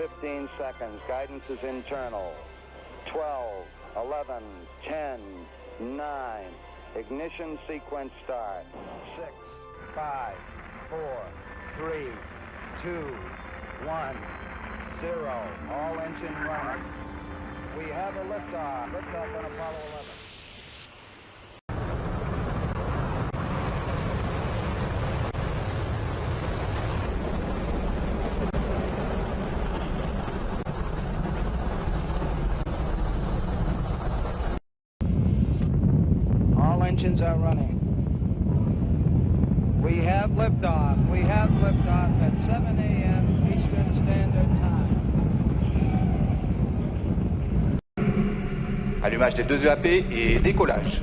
15 seconds. Guidance is internal. 12, 11, 10, 9. Ignition sequence start. 6, 5, 4, 3, 2, 1, 0. All engine running. We have a liftoff. Liftoff on Apollo 11. Engines are running. We have liftoff. We have liftoff at 7 a.m. Eastern Standard Time. Allumage des deux EAP et décollage.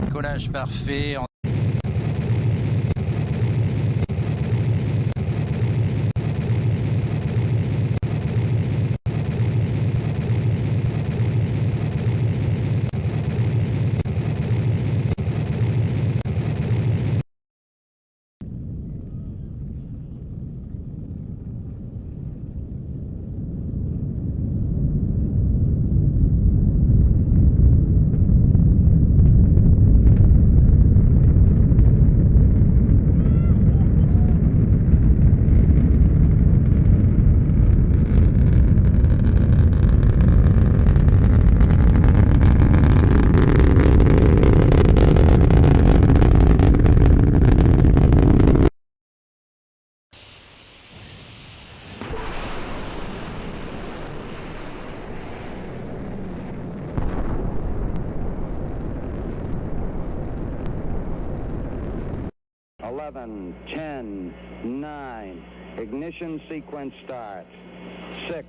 Décollage parfait. Eleven, 10, 9. Ignition sequence starts. 6,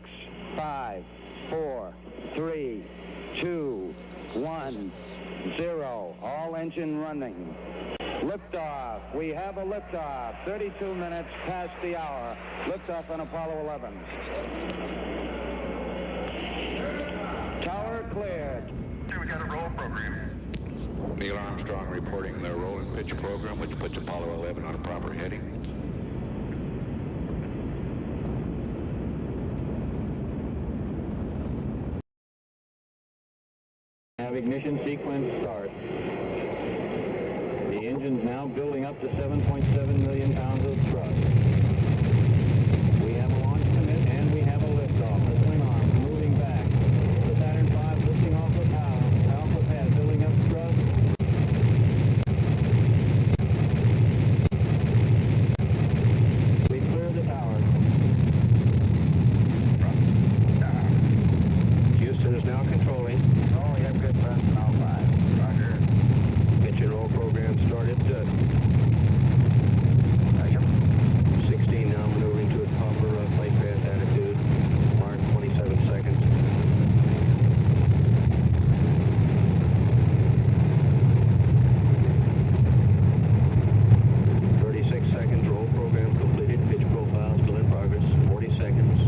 5, 4, 3, 2, 1, 0. All engine running. Liftoff. We have a liftoff. 32 minutes past the hour. Liftoff on Apollo 11. Tower cleared. We got a roll program. Neil Armstrong reporting the roll and pitch program, which puts Apollo 11 on a proper heading. Have ignition sequence start. The engine's now building up to 7.7 million pounds of thrust. We have a launch commit and we have a liftoff. The swing arms moving back. The Saturn V lifting off the power. Alpha pad building up thrust. We clear the tower. Houston is now controlling. Oh, we have good thrust on all 5. Roger. Pitch and roll program started. 16 now maneuvering to its proper flight path attitude. Mark 27 seconds. Roll program completed. Pitch profile still in progress. 40 seconds.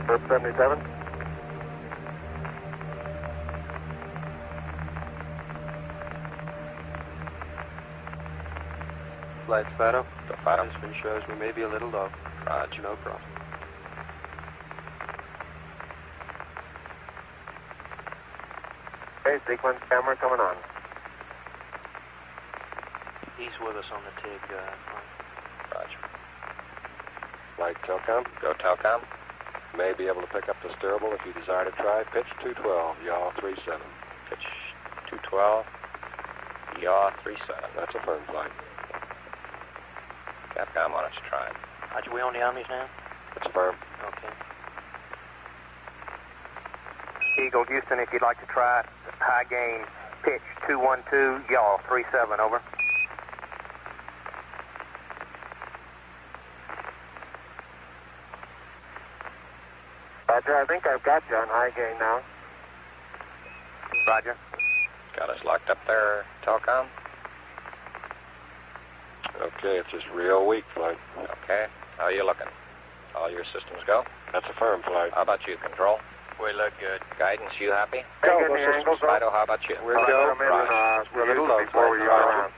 Flip 77. Flight Fabio. Management shows we may be a little low. Roger, no problem. Okay, sequence camera coming on. He's with us on the TIG. Roger. Flight Telcom. Go Telcom. May be able to pick up the steerable if you desire to try. Pitch 212, yaw 37. Pitch 212, yaw 37. That's a firm flight. Capcom, why don't you try it? Roger, we on the Omnis now? It's firm. Okay. Eagle Houston, if you'd like to try high gain, pitch 212, yaw 37, over. Roger, I think I've got you on high gain now. Roger. Got us locked up there, Telcom? Okay, it's just real weak, flight. Okay. How are you looking? All your systems go? That's a firm flight. How about you, Control? We look good. Guidance, you happy? Go, the angles up. Fido, how about you? We're go. Roger. We're a little low before we yaw around.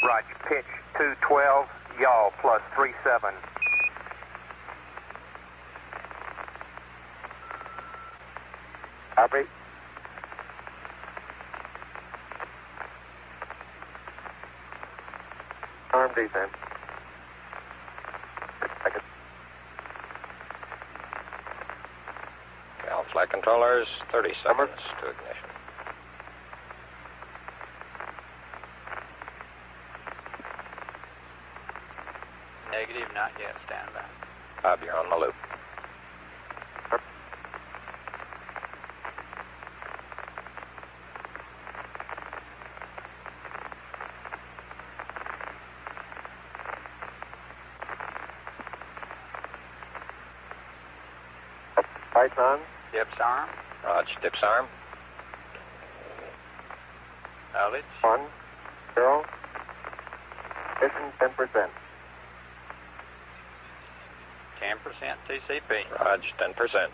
Roger, pitch 212, yaw plus 37. Copy. Arm defense. Second. Okay, all flight controllers, 30 seconds to ignition. Negative, not yet. Stand by. Bob, you're on the loop. Lights on. Dips arm. Roger, dips arm. Knowledge. 1, 0. Mission 10%. 10% TCP. Roger, 10%.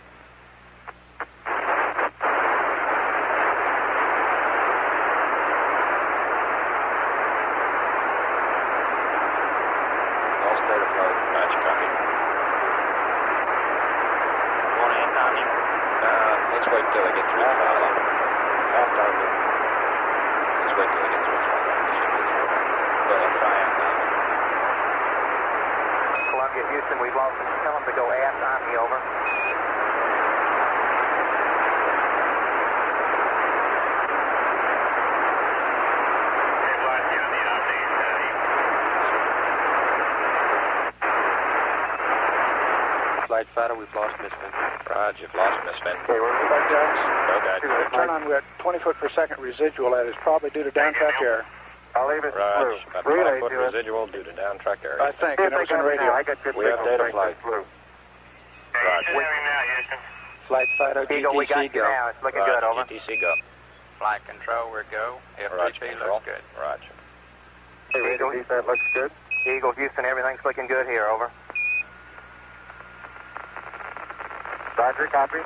All state of flight. Roger, copy. Want to end on him? Let's wait till they get through the file. Half-time. Let's wait till they get through the file. Go ahead, try half-time. Columbia, Houston, we've lost them. Tell them to go aft on me, over. Flight Fido, we've lost Misfin. Roger, you've lost Misfin. Okay, we're back down. No guidance. Turn on, we're at 20 foot per second residual. That is probably due to downtrack error. I'll leave it Roger, through. about Relay 5 foot to us. residual due to downtrack area. I think, See and if it was they in got me radio. now. I got good We have signal data strength flight. through. Roger. Flight Fido, Eagle, we got GTC, you go. now. It's looking Roger, good, over. GTC, go. Flight control, we're go. Roger, FTP control. looks good. Roger. Hey, radio defense looks good. Eagle, Houston, everything's looking good here, over. Roger, copy.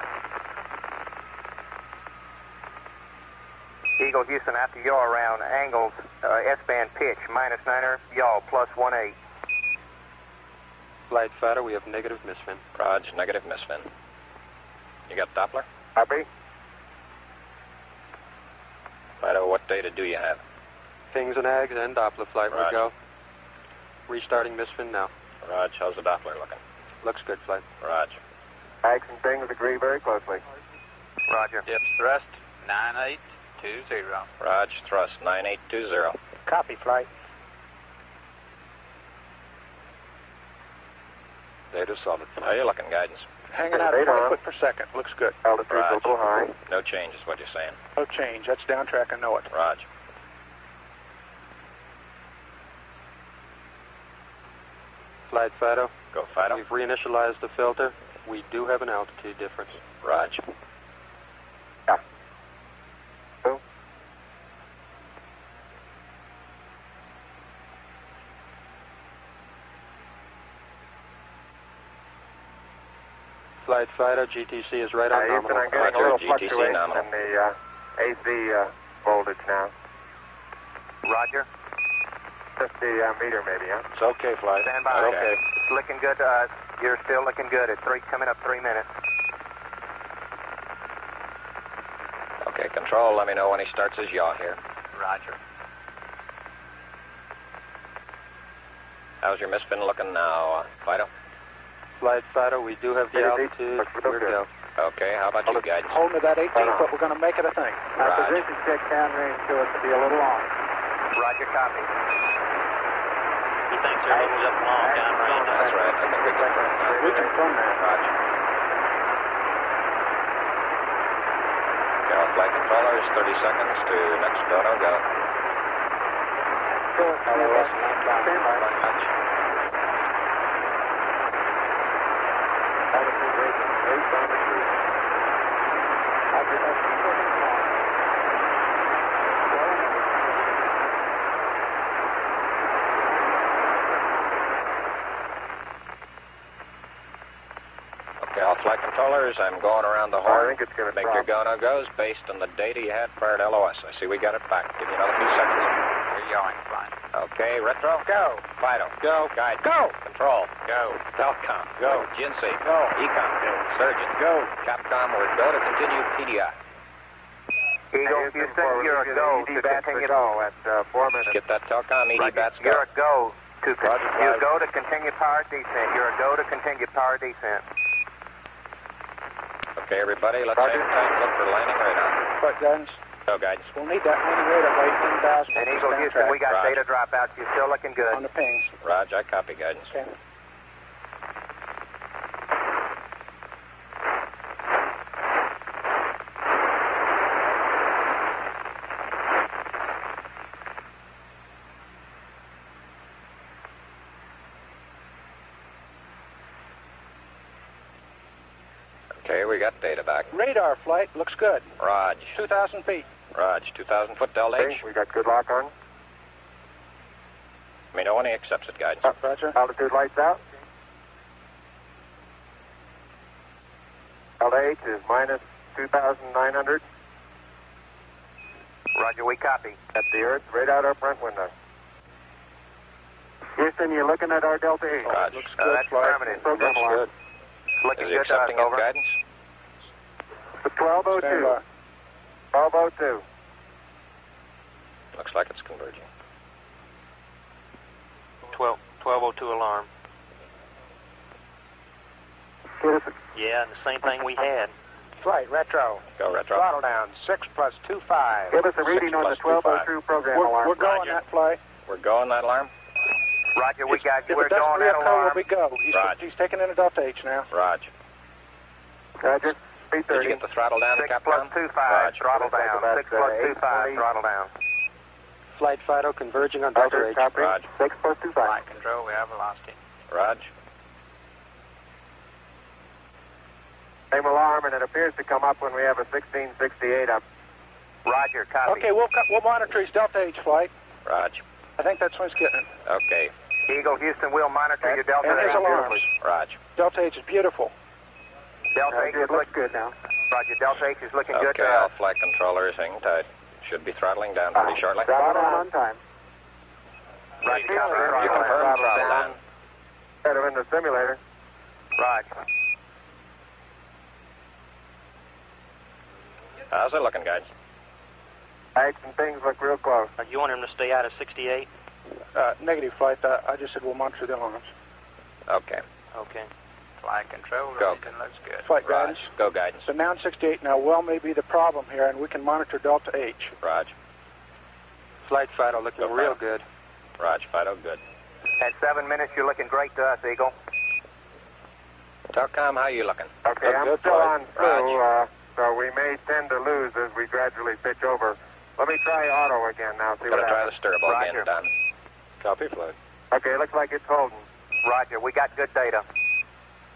Eagle, Houston, after yaw around angles, S-band pitch, -9er, yaw plus 18. Flight Fido, we have negative Misfin. Roger, negative Misfin. You got Doppler? Copy. Fido, what data do you have? Pings and Ags and Doppler flight, we Roger. go. Restarting Misfin now. Roger, how's the Doppler looking? Looks good, flight. Roger. Ags and things agree very closely. Roger. Dips thrust, 9820. Roger, thrust, 9820. Copy, flight. Data solid. How you looking, guidance? Hanging out at 20 foot per second. Looks good. Altitude's a little high. No change is what you're saying. No change. That's downtrack, I know it. Roger. Flight Fido, Go Fido. we've reinitialized the filter. We do have an altitude difference. Roger. Flight Fido, GTC is right on Houston, nominal. I'm getting a Roger, little GTC fluctuation nominal. in the AC voltage now. Roger. 50 meter maybe, huh? It's okay, flight. Stand by. Okay. It's looking good. You're still looking good at coming up 3 minutes. Okay, control, let me know when he starts his yaw here. Roger. How's your Misfin looking now, Fido? Flight Fido, we do have the Steady, altitude. looks real We're good. go. Okay, how about you, guidance? Hold me that 18 foot. We're going to make it a thing. Roger. Position check downrange shows to be a little off. Roger, copy. thinks they're holding up long time right now. That's right. I think we confirm that. We confirm that. Roger. Okay, all flight controllers, 30 seconds to next dono, go. LOS, Roger. Altitude rating 8 down the cruise. Okay, all flight controllers, I'm going around the horn. I think it's going to Make drop. your go-no-goes based on the data you had prior to LOS. I see we got it back. Give you another few seconds. We're going, flying. Okay, retro. Go. Fido. Go. Guide. Go. Control. Go. Telcom. Go. GNC. Go. Econ. Go. Surgeon. Go. Capcom, we're go to continue PDI. Eagle, Houston, you're a go to continue. At 4 minutes. Get that Telcom, ED bats go. You're a go to Roger, you're a flight. go to continue power descent. You're a go to continue power descent. Okay, everybody, let's take time look for landing radar. Flight guidance. Go, guidance. We'll need that landing radar by 18,000. And Eagle, Houston, we got Roger. data dropouts. You're still looking good. On the pings. Roger, I copy guidance. Okay. Okay, we got data back. Radar flight looks good. Raj. 2,000 feet. Raj, 2,000 foot Delta Okay, H. we got good lock on. Me know when he accepts it, guidance. Roger. Altitude lights out. LH is minus 2,900 Roger, we copy. at the Earth, right out our front window. Houston, you're looking at our Delta 8. Raj. Looks good. That's Flight. affirmative. Program Looks alarm. good. Looking Is he good to us, accepting his over. guidance? The 1202. Stand by. 1202. Looks like it's converging. 1202 alarm. Get us Yeah, and the same thing we had. Flight, retro. Go, retro. Throttle down. 6 plus 25. give us a reading on the 1202 program alarm. We're going Roger. that flight. We're going that alarm? Roger, we got you. If We're it doesn't going that reoccur, alarm. we go. Roger. He's taking in a Delta H now. Raj. Roger. Did you 330. get the throttle down, 6 Capcom? plus 25, Raj. throttle Looks like down. about, 6 plus 25, 820. throttle down. Flight Fido converging on Roger, copy. Raj. 6 plus 25. Flight control, we have velocity. Raj. Same alarm, and it appears to come up when we have a 1668 up. Roger, copy. Okay, we'll monitor his Delta H flight. Raj. I think that's when it's getting it. Okay. Eagle, Houston, we'll monitor your Delta And his H. alarms. Raj. Delta H is beautiful. Delta H Roger, is it looks looking good now. Roger, Delta H is looking good Okay, to all us. flight controllers, hang tight. Should be throttling down pretty shortly. Throttle on time. Roger, You copy. confirm throttle down. Set him in the simulator. Roger. How's it looking, guys? Lights and things look real close. You want him to stay out of 68? Negative flight. I just said we'll monitor the alarms. Okay. Okay. Flight control, Go. everything looks good. Flight Raj. guidance. Go, guidance. So now 68 now well may be the problem here, and we can monitor Delta H. Raj. Flight Fido looking Go, real Fido. good. Raj, Fido, good. At 7 minutes, you're looking great to us, Eagle. Telcom, how you looking? Okay, Look I'm good, still flight. on flu, so we may tend to lose as we gradually pitch over. Let me try auto again now, see Gonna what try the happens. steerable Roger. again, Don. Copy, flight. Okay, looks like it's holding. Roger, we got good data.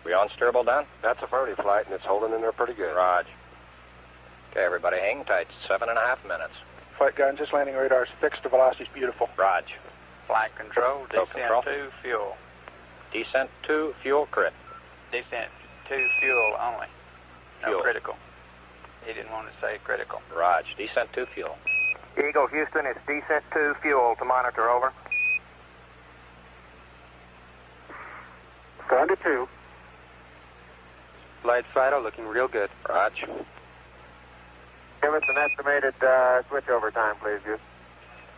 We on steerable, Don? That's affirmative, flight, and it's holding in there pretty good. Raj. Okay, everybody, hang tight. 7.5 minutes. Flight guidance. This landing radar is fixed. The velocity is beautiful. Raj. Flight control, Go descent control. to fuel. Descent to fuel crit. Descent to fuel only. No Fuel. critical. He didn't want to say critical. Raj. Descent to fuel. Eagle, Houston, it's descent to fuel to monitor, over. Going to 2. Flight Fido looking real good. Raj. Give us an estimated switchover time, please, Houston.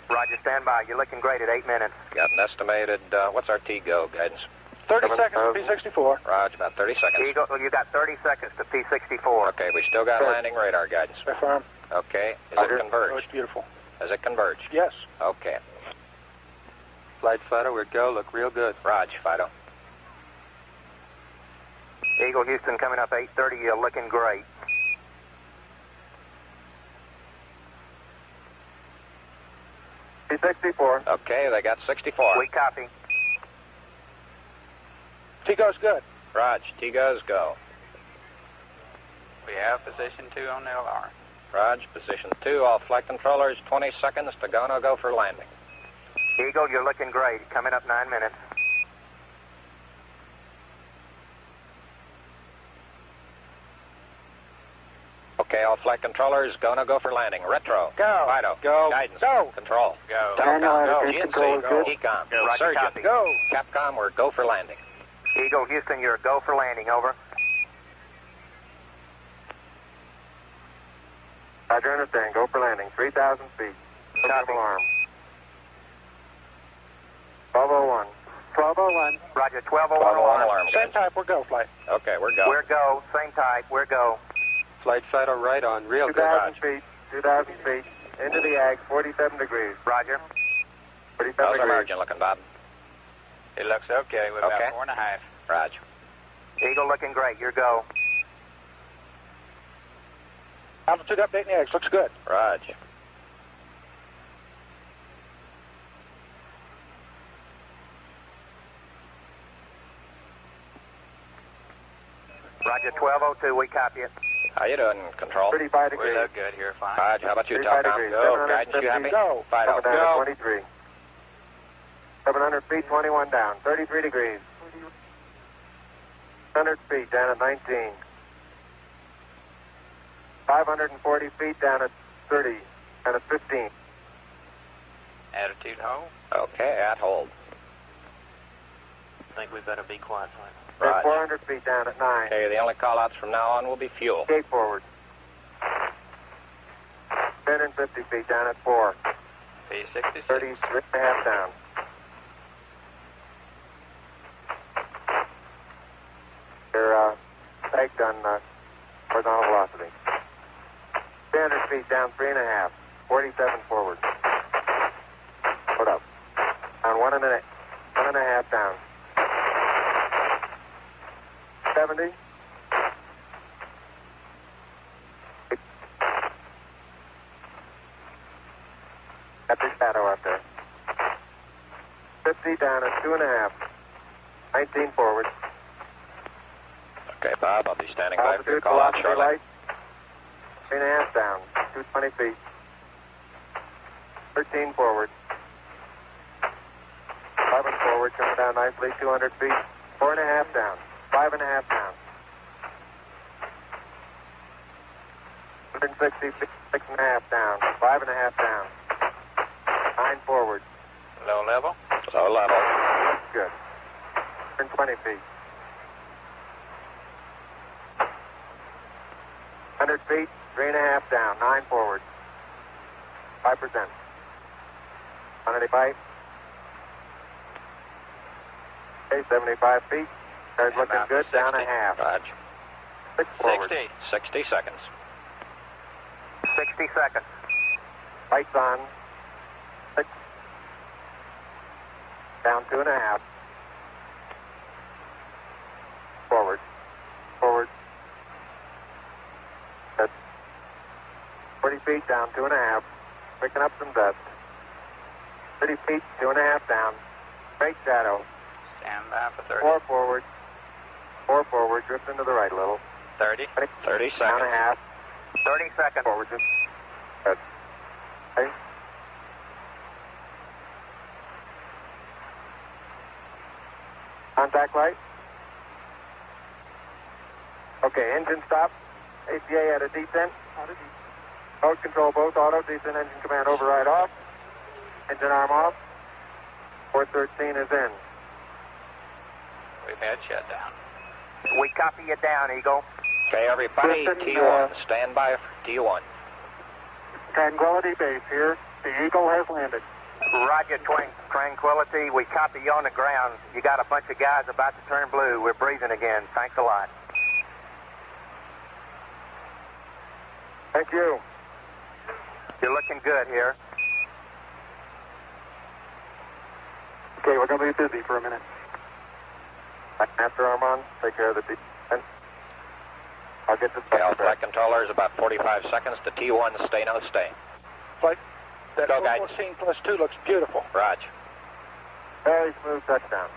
Roger, stand by. You're looking great at 8 minutes. Got an estimated, what's our T-go, guidance? 30 seconds to P64. Raj, about 30 seconds. Eagle, you got 30 seconds to P64. Okay, we still got Good. landing radar guidance. Affirm. Okay, is Roger. it Oh, converged? it's beautiful. Is it converged? Yes. Okay. Flight Fido, we're go. Look real good. Raj, Fido. Eagle Houston coming up 8:30. You're looking great. T-64. Okay, they got 64. We copy. T-go's good. Raj, T-goes, go. We have position 2 on the LR. Raj, position 2, all flight controllers, 20 seconds to go, no go for landing. Eagle, you're looking great. Coming up 9 minutes. Okay, all flight controllers, go, no go for landing. Retro. Go. Fido. Go. Guidance. Go. Control. Go. Telcom. Go. Manual control is GNC. good. Ecom. Go. Roger, Surgeon. copy. Go. Capcom, we're go for landing. Eagle Houston, you're a go for landing. Over. Roger, understand. Go for landing. 3,000 feet. Copy. Alarm. 1201. 1201. Roger, 1201 1201 alarm. alarm. Same type, we're go, flight. Okay, we're go. We're go. Same type. We're go. Flight Fido, right on. Real good. 2,000 feet. 2,000 feet. Into the ag. 47 degrees. Roger. 47 How's degrees. emergent looking, Bob? It looks okay. We're Okay. about 4.5. Raj. Eagle looking great. You're go. Altitude update in the eggs. Looks good. Raj. Roger, 1202. We copy it. How you doing, Control? 35 We degrees. look good here, fine. Raj, how about you, 35 Telcom? degrees. Go. Guidance, you 750 happy? Go. Fido. Coming down Go. at 23. 700 feet, 21 down. 33 degrees. 100 feet down at 19. 540 feet down at 30. And at 15. Attitude hold. Okay, at hold. I think we better be quiet, fine. Then Raj. 400 feet down at 9. Okay, the only call-outs from now on will be fuel. Gate forward. 10 and 50 feet down at 4. P66. 33 and a half down. You're pegged on horizontal velocity. 300 feet down, 3.5. 47 forward. Put up. On 1.5 down. 70. Got the shadow out there. 50 down at 2.5. 19 forward. Okay, Bob, I'll be standing by for your Altitude, call-out velocity shortly. light. 3.5 down. 220 feet. 13 forward. 11 forward, coming down nicely. 200 feet. 4.5 down. 5.5 down. 160 feet. 6.5 down. 5.5 down. 9 forward. Low level. So level. That's good. 120 feet. 100 feet, 3.5 down, 9 forward. 5%. 185. Okay, 75 feet. Car's looking About good, down a 60. half. Raj. 6 forward. 60. 60 seconds. 60 seconds. Lights on. 6. Down 2.5. Forward. Forward. That's 40 feet down, 2.5. Picking up some dust. 30 feet, 2.5 down. Great shadow. Stand by for 30. 4 forward. 4 forward. Drift into the right a little. 30. 30 Down a seconds. half. 30 seconds. Forward. Just. Good. Okay. Contact light. Okay, engine stop. APA at a descent. Mode control both auto. Descent engine command override off. Engine arm off. 413 is in. We've had shutdown. We copy you down, Eagle. Okay, everybody, Listen, T1. Stand by for T1. Tranquility Base here. The Eagle has landed. Roger, Tranquility. We copy you on the ground. You got a bunch of guys about to turn blue. We're breathing again. Thanks a lot. Thank you. You're looking good here. Okay, we're going to be busy for a minute. After arm on, take care of the descent. I'll get the Flight controllers, about 45 seconds to T1, stay no stay. Flight, that Go, guys. 14 plus 2 looks beautiful. Roger. Very smooth touchdown.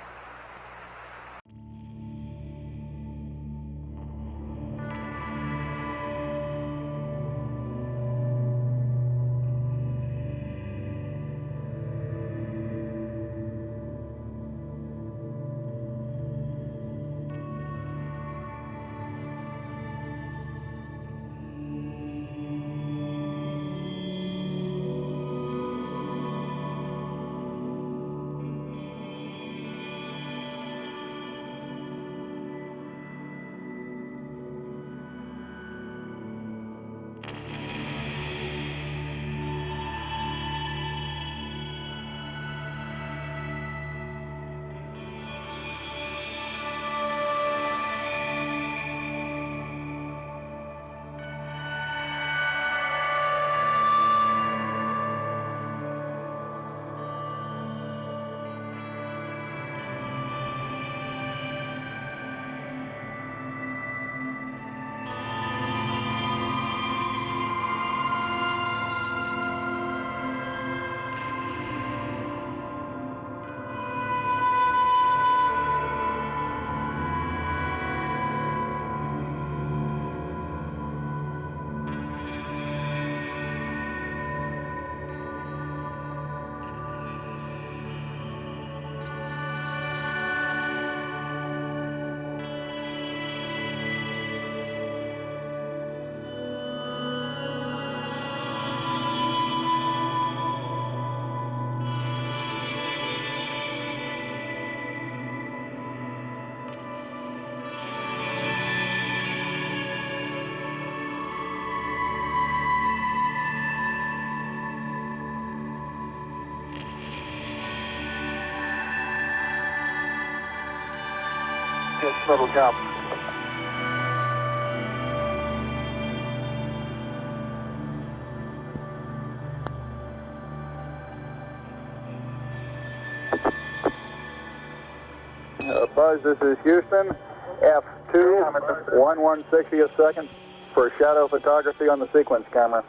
Just little jump. Buzz, this is Houston. F2, 1/160th second for shadow photography on the sequence camera.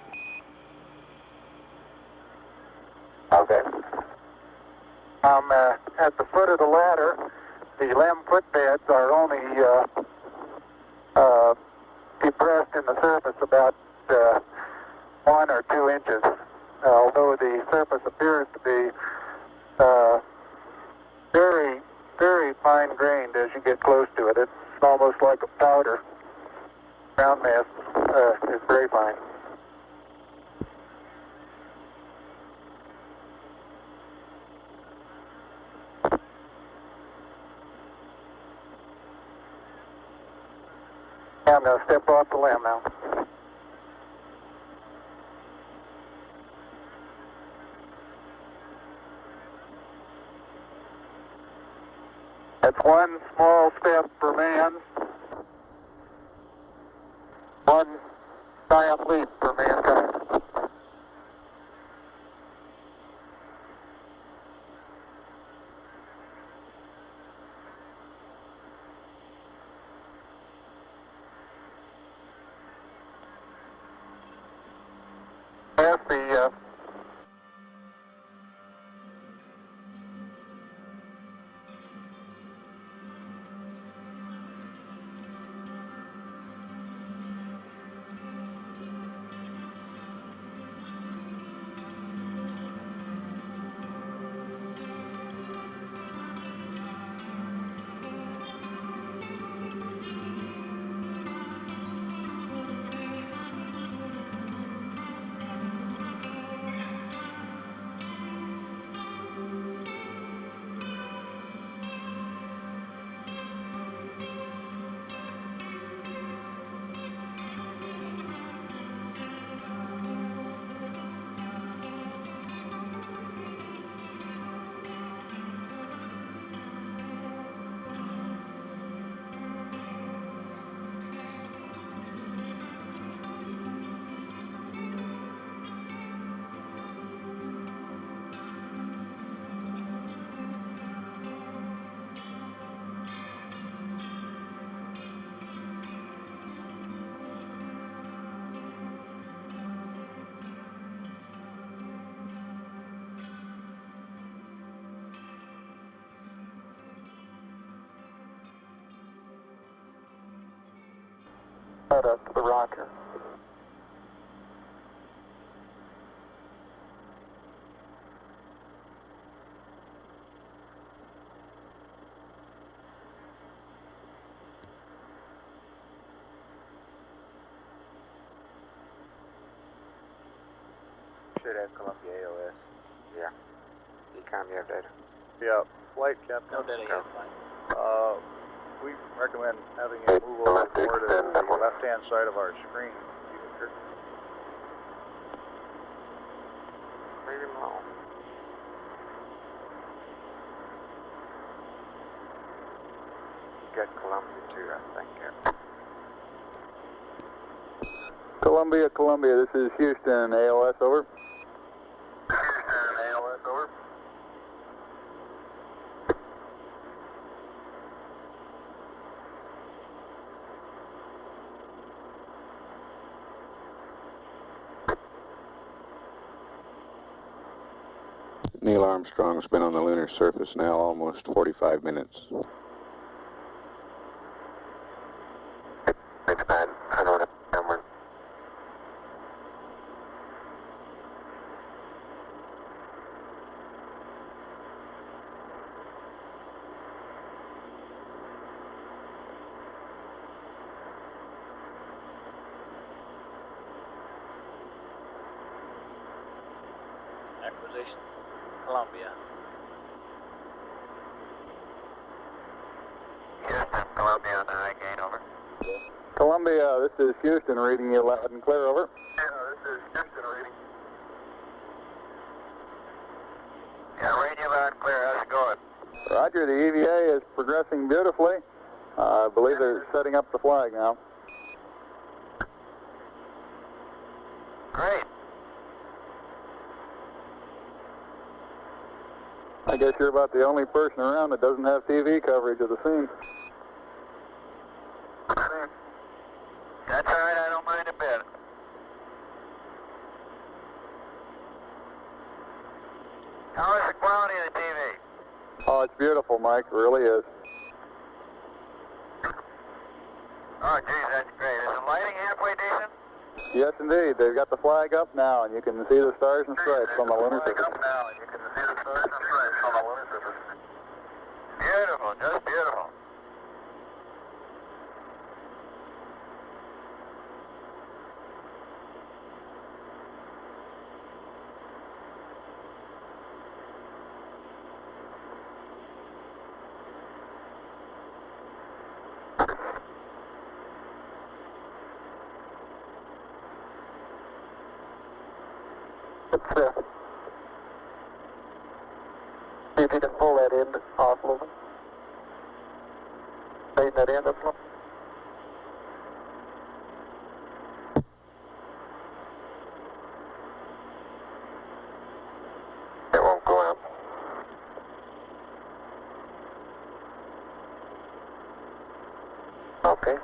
Okay. I'm at the foot of the ladder. The LEM footbeds are only depressed in the surface about 1 or 2 inches, although the surface appears to be very, very fine-grained as you get close to it. It's almost like a powder. Ground mass is very fine. I'm going to step off the LEM now. That's one small step for man, one giant leap for mankind. As the head up to the rocker. Should have Columbia AOS. Yeah. Ecom, you have data? Yeah, flight captain. No data yet, fine. We recommend having it move over more to the left-hand side of our screen. Maybe low. Get Columbia too, I think. Columbia, Columbia, this is Houston, AOS, over. Houston, AOS, over. Neil Armstrong's been on the lunar surface now almost 45 minutes. It's bad. I don't have camera. Acquisition, Columbia. Houston, Columbia on the high gain, over. Columbia, this is Houston, reading you loud and clear, over. Yeah, this is Houston reading. Yeah, radio loud and clear. How's it going? Roger, the EVA is progressing beautifully. I believe they're setting up the flag now. Great. I guess you're about the only person around that doesn't have TV coverage of the scene. That's all right. I don't mind a bit. How is the quality of the TV? Oh, it's beautiful, Mike. It really is. Oh, geez, that's great. Is the lighting halfway decent? Yes, indeed. They've got the flag up now, and you can see the stars and stripes on the lunar surface. Beautiful, just beautiful. See if you can pull that end off a little bit. Straighten that end up a little. It won't go out. Okay.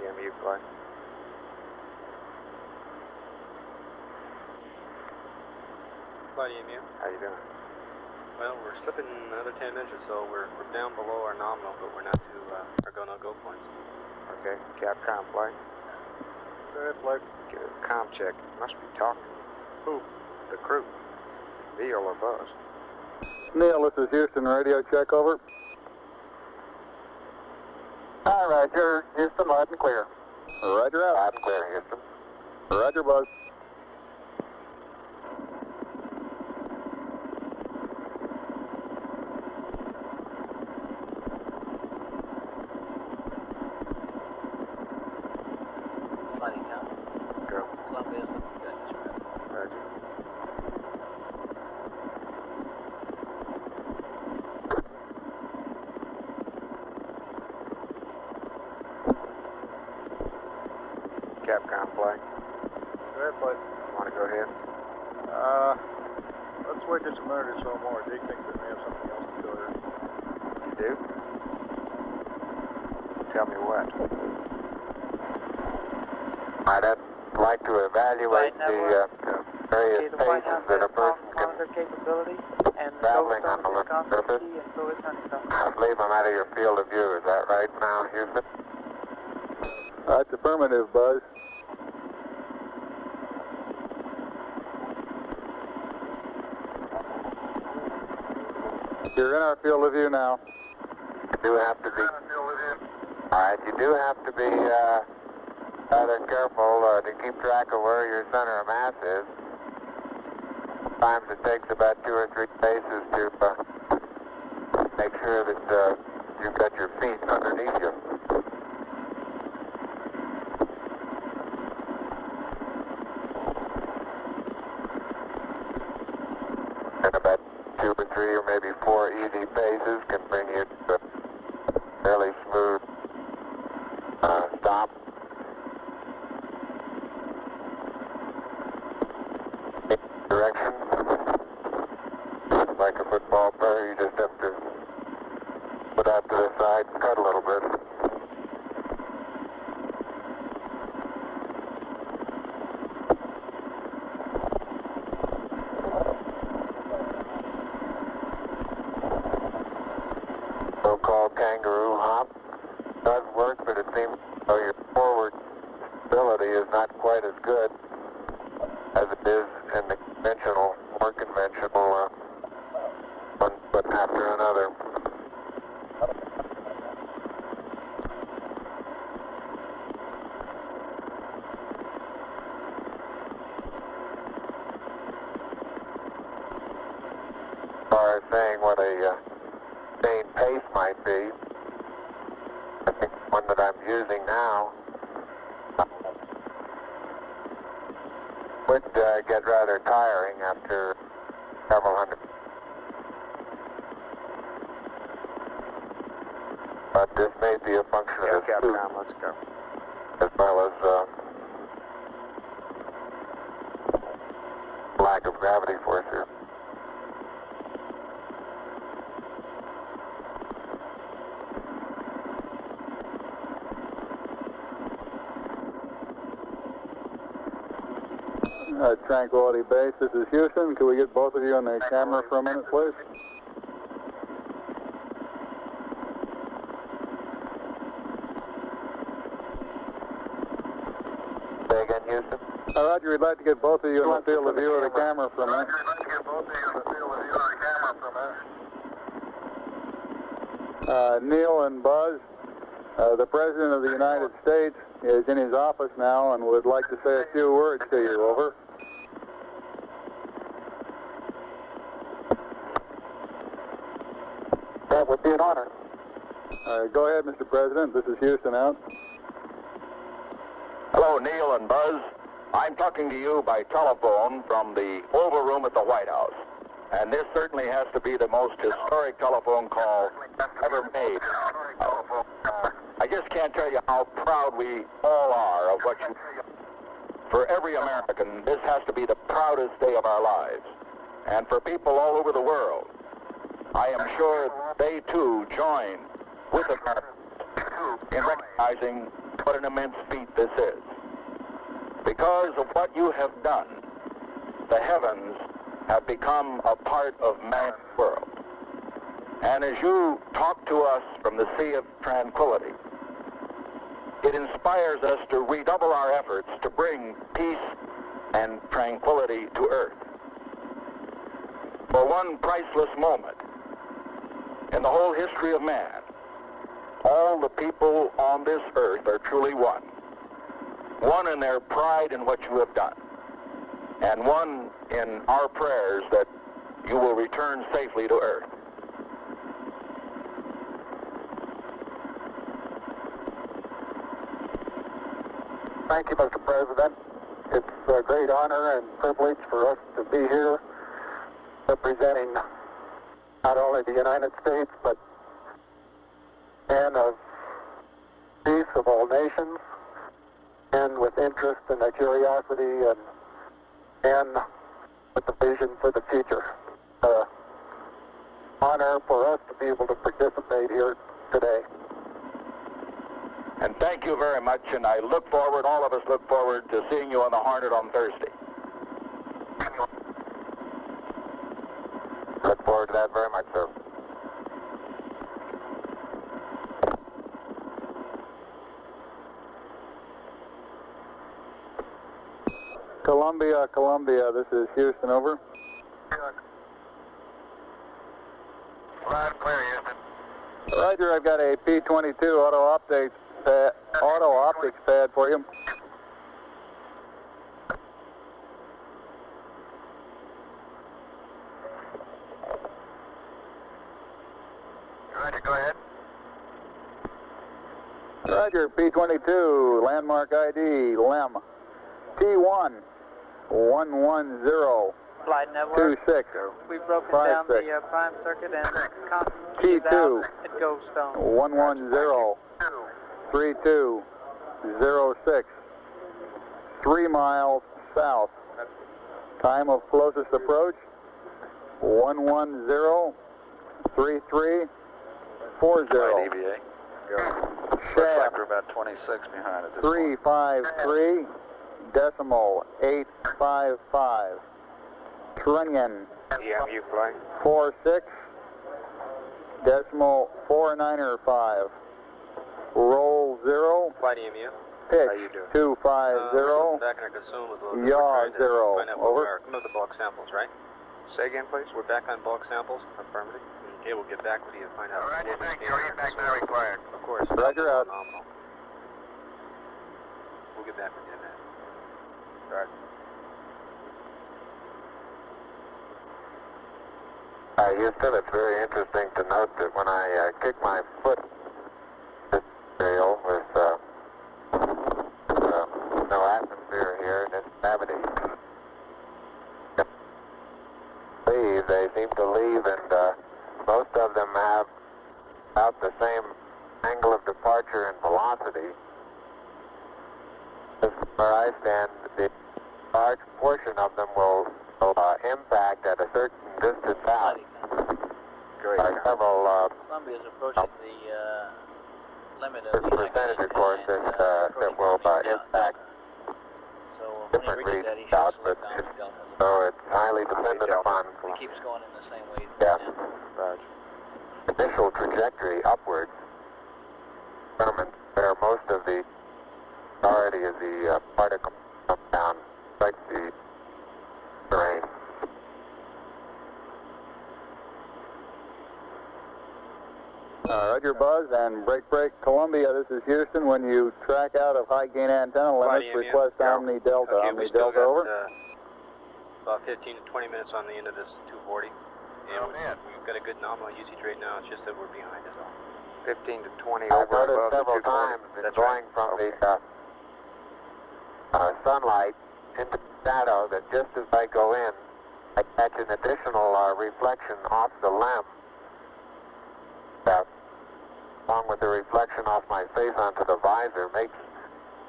EMU flight. Flight EMU. How you doing? Well, we're slipping another 10 minutes or so. We're down below our nominal, but we're not to our go-no-go points. Okay, Cap com flight. Go ahead, flight. Get a comm check. Must be talking. Who? The crew. Neil or Buzz. Neil, this is Houston. Radio check, over. All right, Houston, loud and clear. Roger out. Loud and clear, Houston. Roger, Buzz. Go. Roger. Capcom flight. Go ahead, flight. Want to go ahead? Let's wait just a minute or so more. They think they may have something else to do here. You do? Tell me what? I'd like to evaluate the various phases that a person can traveling on the surface. Leave them out of your field of view. Is that right now, Houston? That's affirmative, Buzz. You're in our field of view now. You do have to be. All right, you do have to be rather careful to keep track of where your center of mass is. Sometimes it takes about 2 or 3 paces to make sure that you've got your feet underneath you. And about 2 or 3 or maybe 4 easy paces can bring you to a fairly smooth stop. Direction. Like a football player, you just have to put out to the side and cut a little bit. So-called kangaroo hop does work, but it seems though your forward stability is not quite as good as it is in the more conventional one foot after another. As far as saying what a sustained pace might be, I think the one that I'm using now would get rather tiring after several hundred. But this may be a function of the suit, let's go. As well as lack of gravity force here. Tranquility Base, this is Houston. Could we get both of you on the camera for a minute, please? Say again, Houston? Roger, we'd like to get both of you in the field of view of the camera for a minute. Neil and Buzz, the President of the United States is in his office now and would like to say a few words to you, over. That would be an honor. Go ahead, Mr. President. This is Houston out. Hello, Neil and Buzz. I'm talking to you by telephone from the Oval Room at the White House. And this certainly has to be the most historic telephone call ever made. I just can't tell you how proud we all are of what you do. For every American, this has to be the proudest day of our lives. And for people all over the world, I am sure they too join with Americans in recognizing what an immense feat this is. Because of what you have done, the heavens have become a part of man's world. And as you talk to us from the Sea of Tranquility, it inspires us to redouble our efforts to bring peace and tranquility to Earth. For one priceless moment in the whole history of man, all the people on this earth are truly one. One in their pride in what you have done, and one in our prayers that you will return safely to Earth. Thank you, Mr. President. It's a great honor and privilege for us to be here representing not only the United States, but men of peace of all nations, men with interest and a curiosity, and men with a vision for the future. Honor for us to be able to participate here today. And thank you very much, and I look forward, all of us look forward to seeing you on the Hornet on Thursday. Look forward to that very much, sir. Columbia, Columbia, this is Houston, over. Loud and clear, Houston. Roger, I've got a P-22 auto optics pad for you. Roger, go ahead. Roger, P-22, landmark ID, LEM, T1, 110, Flight network. 26, We've broken 5, down 6. the prime circuit and T2, it goes stone. 110, 3206, 3 miles south. Time of closest approach, 1103340. DBA. Go. Shaft, We're about 26 behind at this 353 decimal 855. Trunnion, EMU flight. 46 decimal 495. Roll 0. Flight EMU. Pitch How you doing? 250. Back in our consume with a little Yaw bit. 0. Find out where we Over. are. Come with the bulk samples, right? Say again, please. We're back on bulk samples. Affirmative. Okay, we'll get back with you and find out. Roger, thank you. Back now required. Of course. Roger out. Phenomenal. We'll get back with you on that. Right. Houston, it's very interesting to note that when I kick my foot this trail with no atmosphere here and it's gravity, they seem to leave, and most of them have about the same angle of departure and velocity. As where I stand, the large portion of them will impact at a certain distance out. Great. Several Columbia's approaching the limit of the percentage, of course, that will impact So different readings out, but so it's highly dependent upon it keeps going in the same way. initial trajectory upwards determines where most of the priority of the particle comes down, like the terrain. Roger, Buzz, and break, Columbia, this is Houston. When you track out of high gain antenna limits, request Omni Delta. Okay, Omni we still Delta, got, over. About 15 to 20 minutes on the end of this 240. And we've got a good nominal usage right now. It's just that we're behind it all. 15 to 20 I've over noticed above the several 240. times in going from the sunlight into the shadow that just as I go in, I catch an additional reflection off the LEM, along with the reflection off my face onto the visor, makes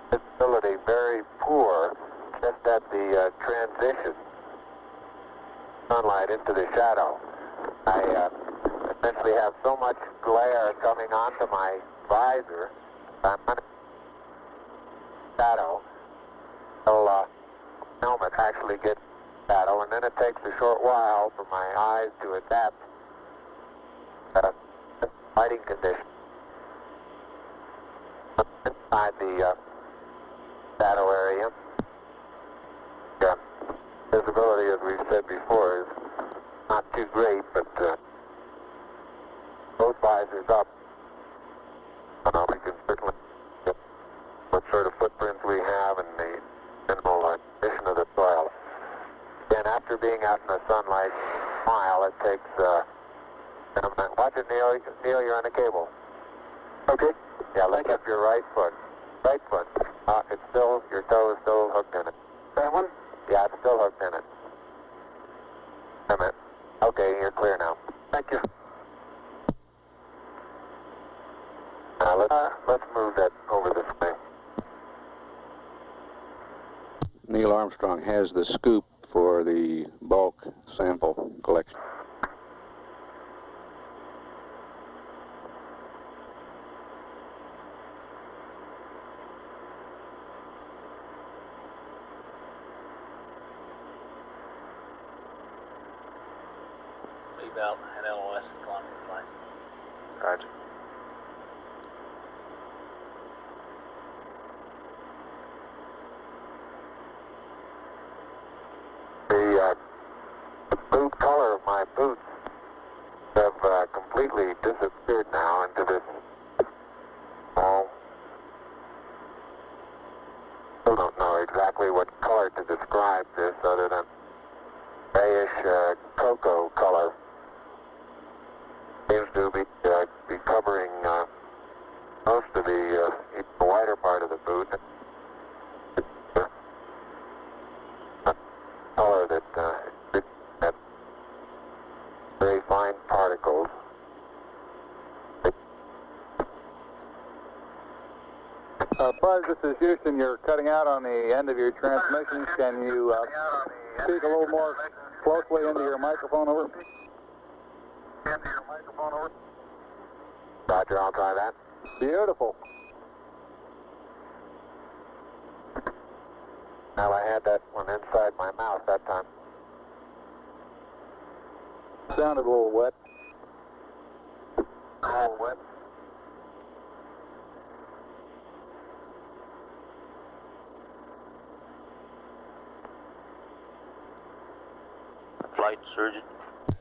visibility very poor just at the transition sunlight into the shadow. I essentially have so much glare coming onto my visor, I'm under shadow, until helmet actually gets shadow, and then it takes a short while for my eyes to adapt to lighting conditions. Inside the shadow area, visibility, as we've said before, is not too great, but both visors up. We can certainly get what sort of footprints we have and the minimal condition of the soil. Again, after being out in the sunlight a while, it takes watch it, Neil. Neil, you're on the cable. Okay. Yeah, lift up your right foot. Right foot. It's still, your toe is still hooked in it. That one? Yeah, it's still hooked in it. A minute. Okay, you're clear now. Thank you. Let's move that over this way. Neil Armstrong has the scoop for the bulk sample collection. Leave out an LOS and kilometer flight. Roger. The boot color of my boots have completely disappeared now into this small. Still don't know exactly what color to describe this other than grayish cocoa color. Seems to be covering most of the wider part of the boot. Color that that very fine particles. Buzz, this is Houston. You're cutting out on the end of your transmission. Can you speak a little more closely into your microphone, over? Roger, I'll try that. Beautiful. Well, I had that one inside my mouth that time. Sounded a little wet. A little wet. Flight surgeon.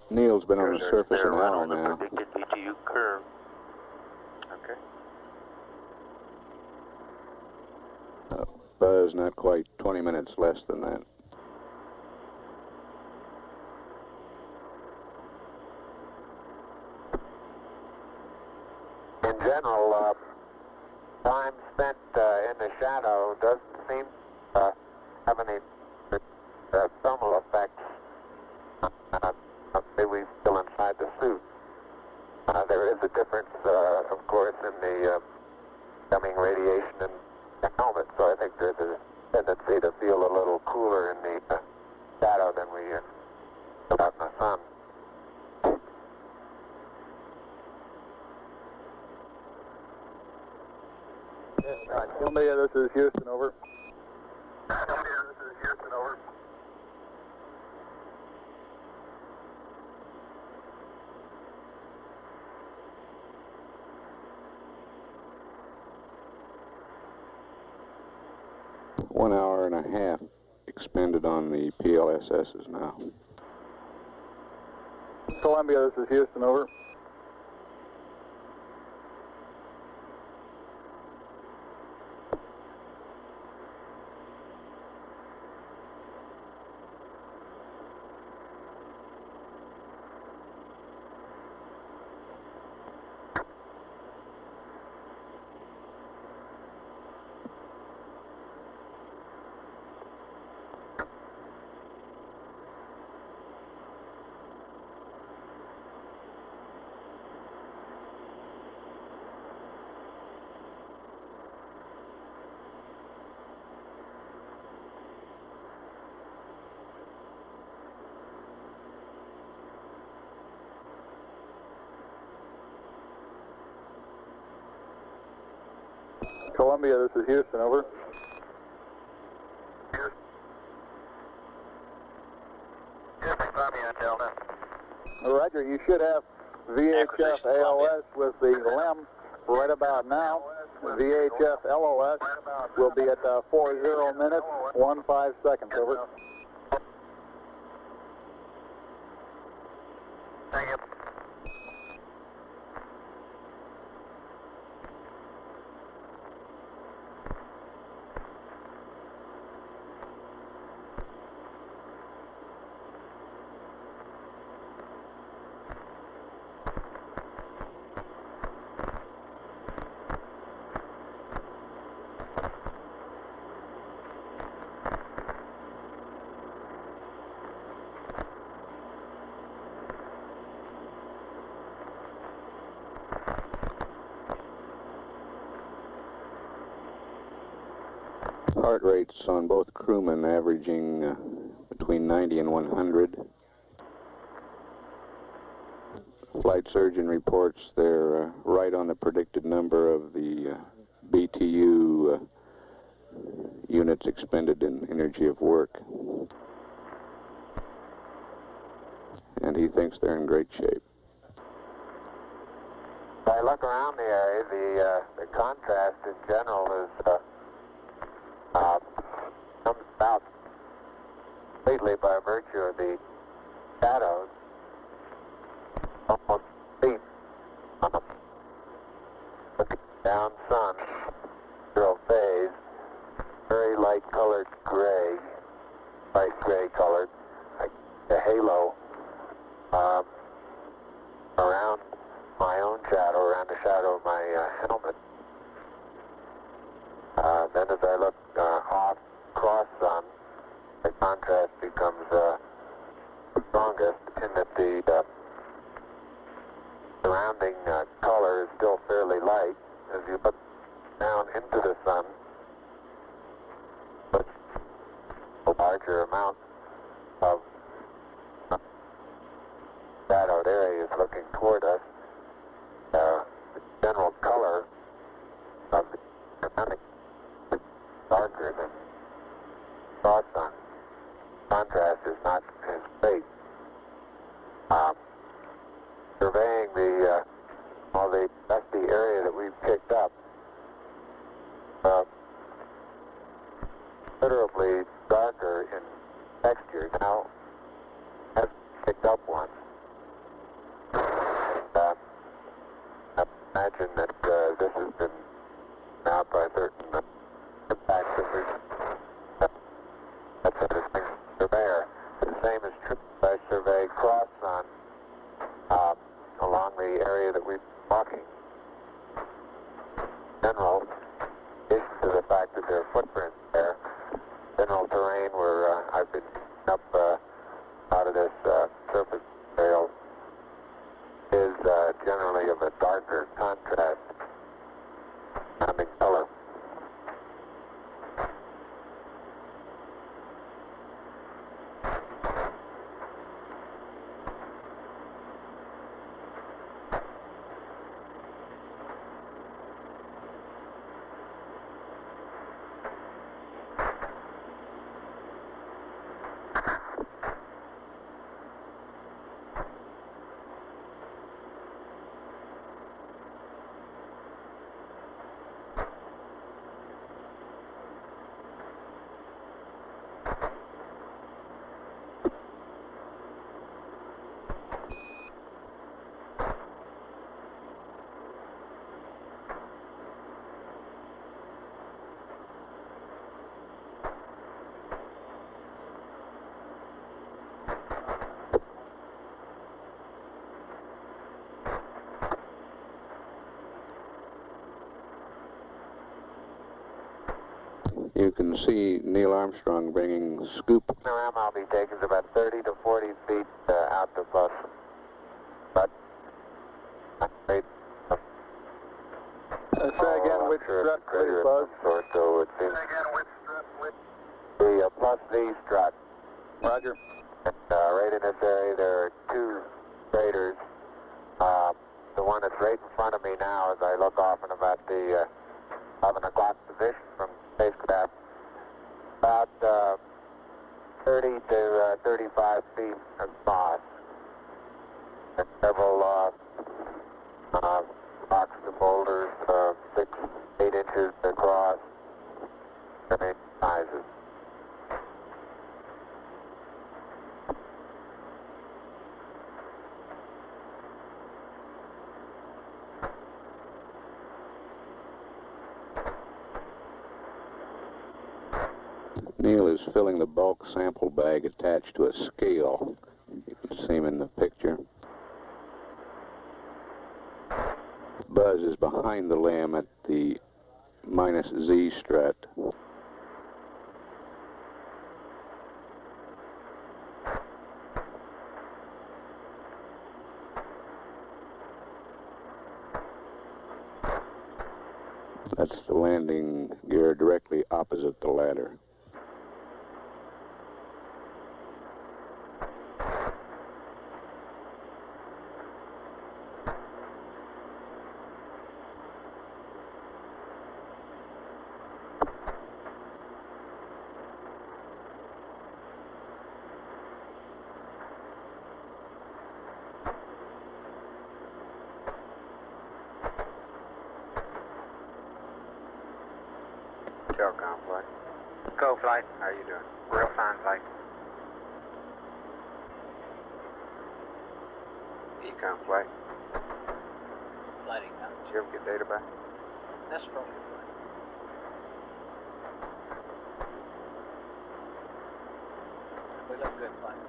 Neil's been on the surface an hour on the now. predicted VTU curve. Okay. Buzz, not quite 20 minutes less than that. In general, time spent in the shadow doesn't seem to have any thermal effects. We still inside the suit. There is a difference, of course, in the coming radiation and the helmet, so I think there's a tendency to feel a little cooler in the shadow than we feel out in the sun. Columbia, this is Houston, over. Columbia, this is Houston, over. One hour and a half expended on the PLSSs now. Columbia, this is Houston, over. Columbia, this is Houston, over. Roger, you should have VHF AOS with the LEM right about now. VHF LOS will be at 40 minutes, 15 seconds. Over. Thank you. Heart rates on both crewmen averaging between 90 and 100. Flight surgeon reports they're right on the predicted number of the BTU units expended in energy of work. And he thinks they're in great shape. If I look around the area, the contrast in general is comes about completely by virtue of the shadows, almost deep, looking down sun, zero phase, very light colored gray, light gray colored, like a halo around my own shadow, around the shadow of my helmet. Then as I look off cross sun, the contrast becomes strongest in that the surrounding color is still fairly light. As you look down into the sun, but a larger amount of shadowed area is looking toward us. The general color of the surrounding darker than cross sun. Contrast is not as great. Surveying all the dusty area that we've picked up, considerably darker in texture. Now, I've picked up one. I imagine that this has been out by certain impacts that we've. That's a distinct surveyor. The same is true if I survey cross sun along the area that we're walking. General, in addition to the fact that there are footprints there, general terrain where I've been up out of this surface trail is generally of a darker contrast, surrounding color. You can see Neil Armstrong bringing scoop. The ram I'll be taking is about 30 to 40 feet out the bus. But say again which strut, please, Buzz. So it seems the plus V strut. Roger. And, right in this area there are two craters. The one that's right in front of me now as I look off in about the 11 o'clock position from spacecraft, about 30 to 35 feet across. and several rocks and boulders, 6, 8 inches across, different sizes. Neil is filling the bulk sample bag attached to a scale. You can see him in the picture. Buzz is behind the limb at the -Z strut. That's the landing gear directly opposite the ladder. Telcom flight. Go flight. How you doing? Real fine flight. Econ flight. Flight econ. Did you ever get data back? That's from your flight. We look good, flight.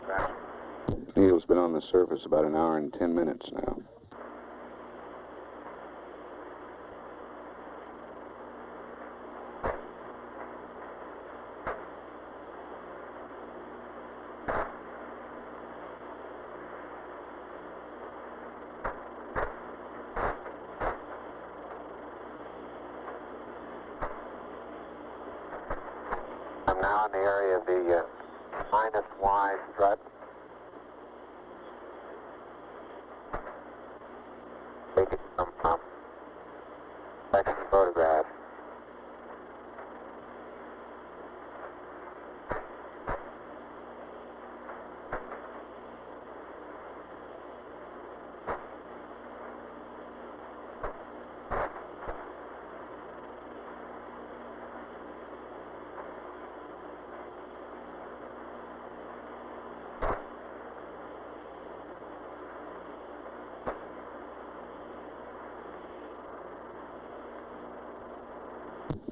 Gotcha. Neil's been on the surface about an hour and 10 minutes now. I'm now in the area of the -Y strut. Taking some second photographs.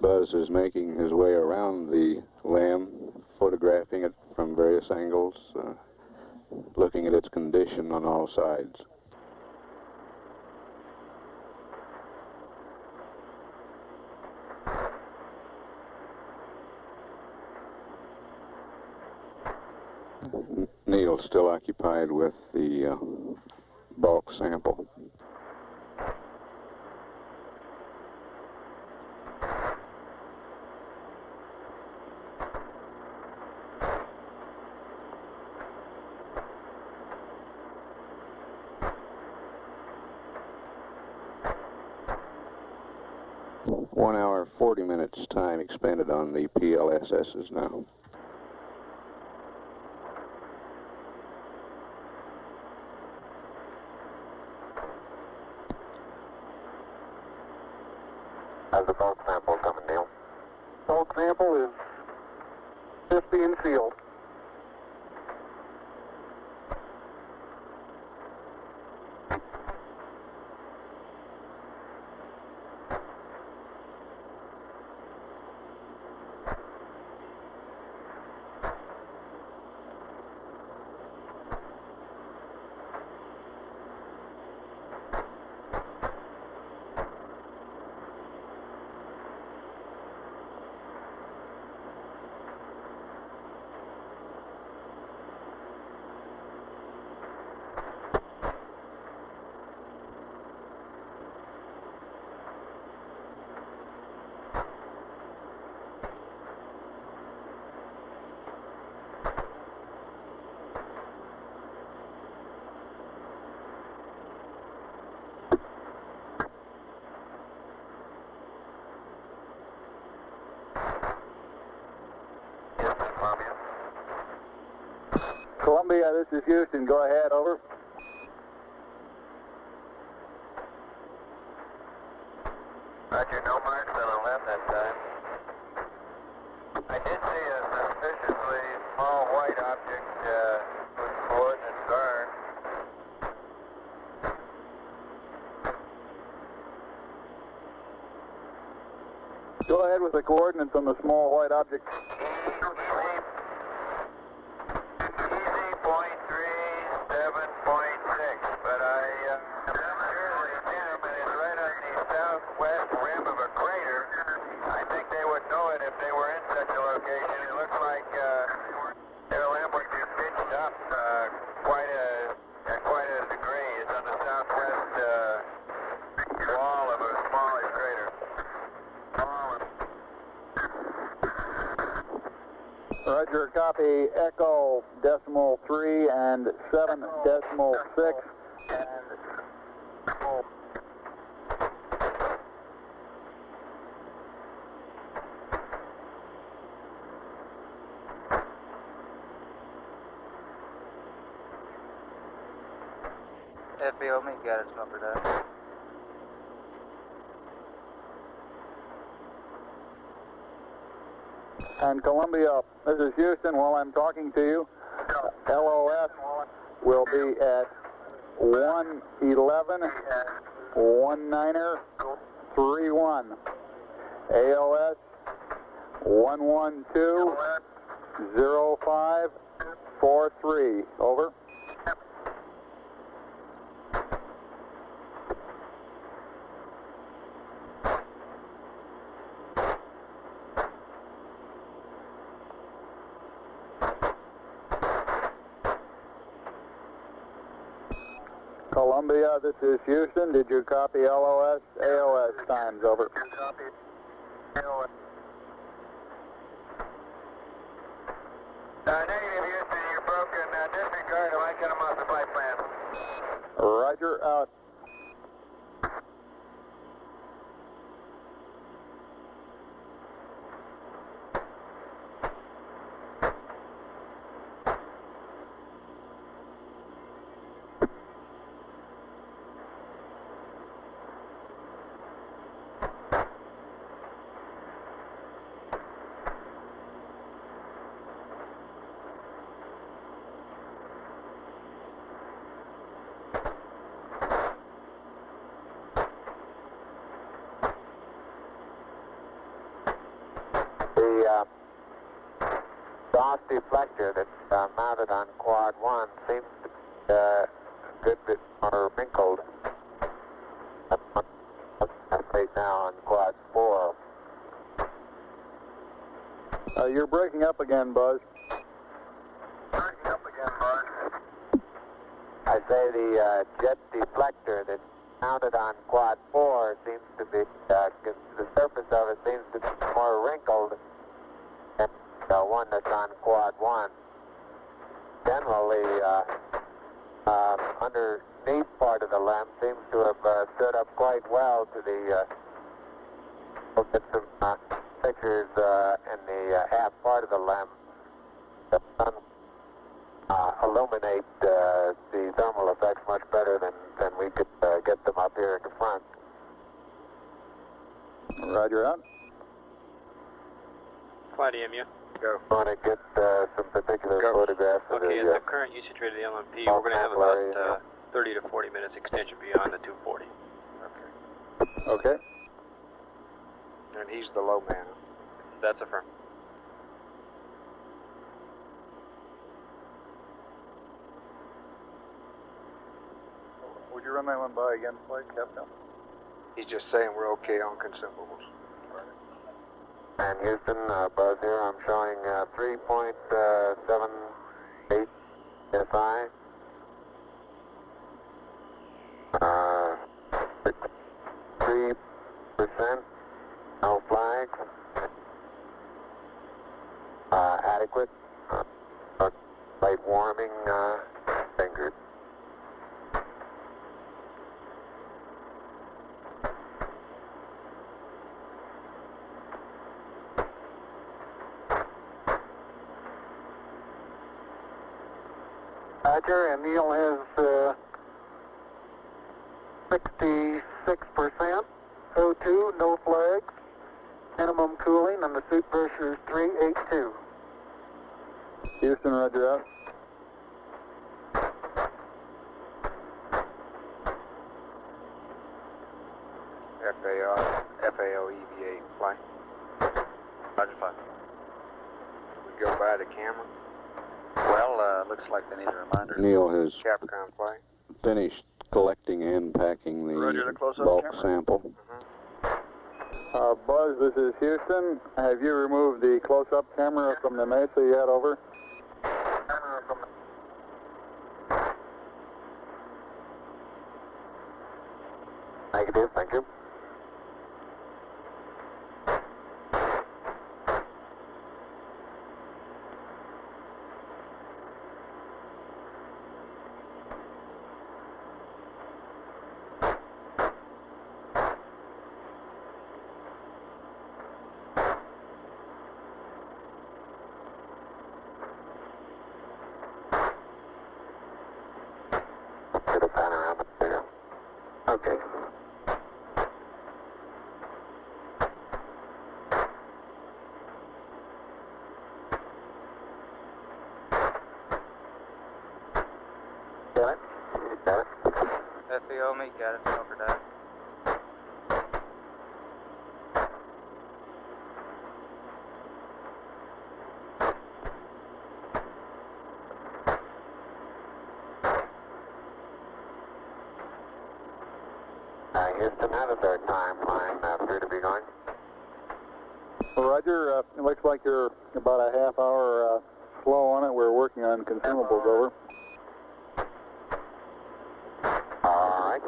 Buzz is making his way around the limb, photographing it from various angles, looking at its condition on all sides. Neil's still occupied with the bulk sample. One hour, 40 minutes time expended on the PLSSs now. How's the bulk sample coming, Neil? Bulk sample is just being sealed. Columbia, this is Houston. Go ahead, over. Roger, no marks on the left that time. I did see a suspiciously small white object with coordinates guard. Go ahead with the coordinates on the small white object. Easy point 37.6, but I'm sure the gentleman is right on the southwest rim of a crater. I think they would know it if they were in such a location. It looks like their limb would be pitched up quite a degree. It's on the southwest wall of a smallish crater. Roger, copy Echo decimal 3 and 7 decimal 6. Fabio, me got his number down. And Columbia, this is Houston. While I'm talking to you, LOS will be at 111 19er 31. ALS 112 0543. Over. Columbia, this is Houston. Did you copy LOS, AOS times? Over. Copy. AOS. Negative, Houston. You're broken. Disregard. I might cut them off the flight plan. Roger, out. The DOS deflector that's mounted on quad 1 seems to be a good bit more wrinkled right now on quad 4. You're breaking up again, Buzz. Breaking up again, Buzz. I say the jet deflector that's mounted on quad 4 seems to be, the surface of it seems to be more wrinkled than the one that's on quad 1. Generally, underneath part of the LEM seems to have stood up quite well to the, we'll get some pictures in the half part of the LEM. The sun illuminate the thermal effects much better than we could get them up here at the front. Roger, out. Flight EMU. Go. I want to get some particular photographs of okay, the at the current usage rate of the LMP, we're going to have about 30 to 40 minutes extension beyond the 240. Okay. And he's the low man. That's a firm. Would you run that one by again, please, Captain? He's just saying we're okay on consumables. And Houston, Buzz here, I'm showing 3.78 SI. 3%, no flags. Adequate. Light warming, fingers. Roger, and Neil has 66%. So 302, no flags. Minimum cooling, and the suit pressure is 382. Houston, roger out. FAO EVA flight. Roger, flight. We go by the camera. Well, looks like they need a reminder. Neil has Capcom flight. finished collecting and packing the Roger, the close-up bulk camera. sample. Buzz, this is Houston. Have you removed the close-up camera from the mesa you had over? Negative, thank you. Get a panoramic there. Okay. Got it? Got it. FAO, meet guidance, over that. Houston, how does our timeline appear to be going? Roger, it looks like you're about a half hour slow on it. We're working on consumables, over. All right.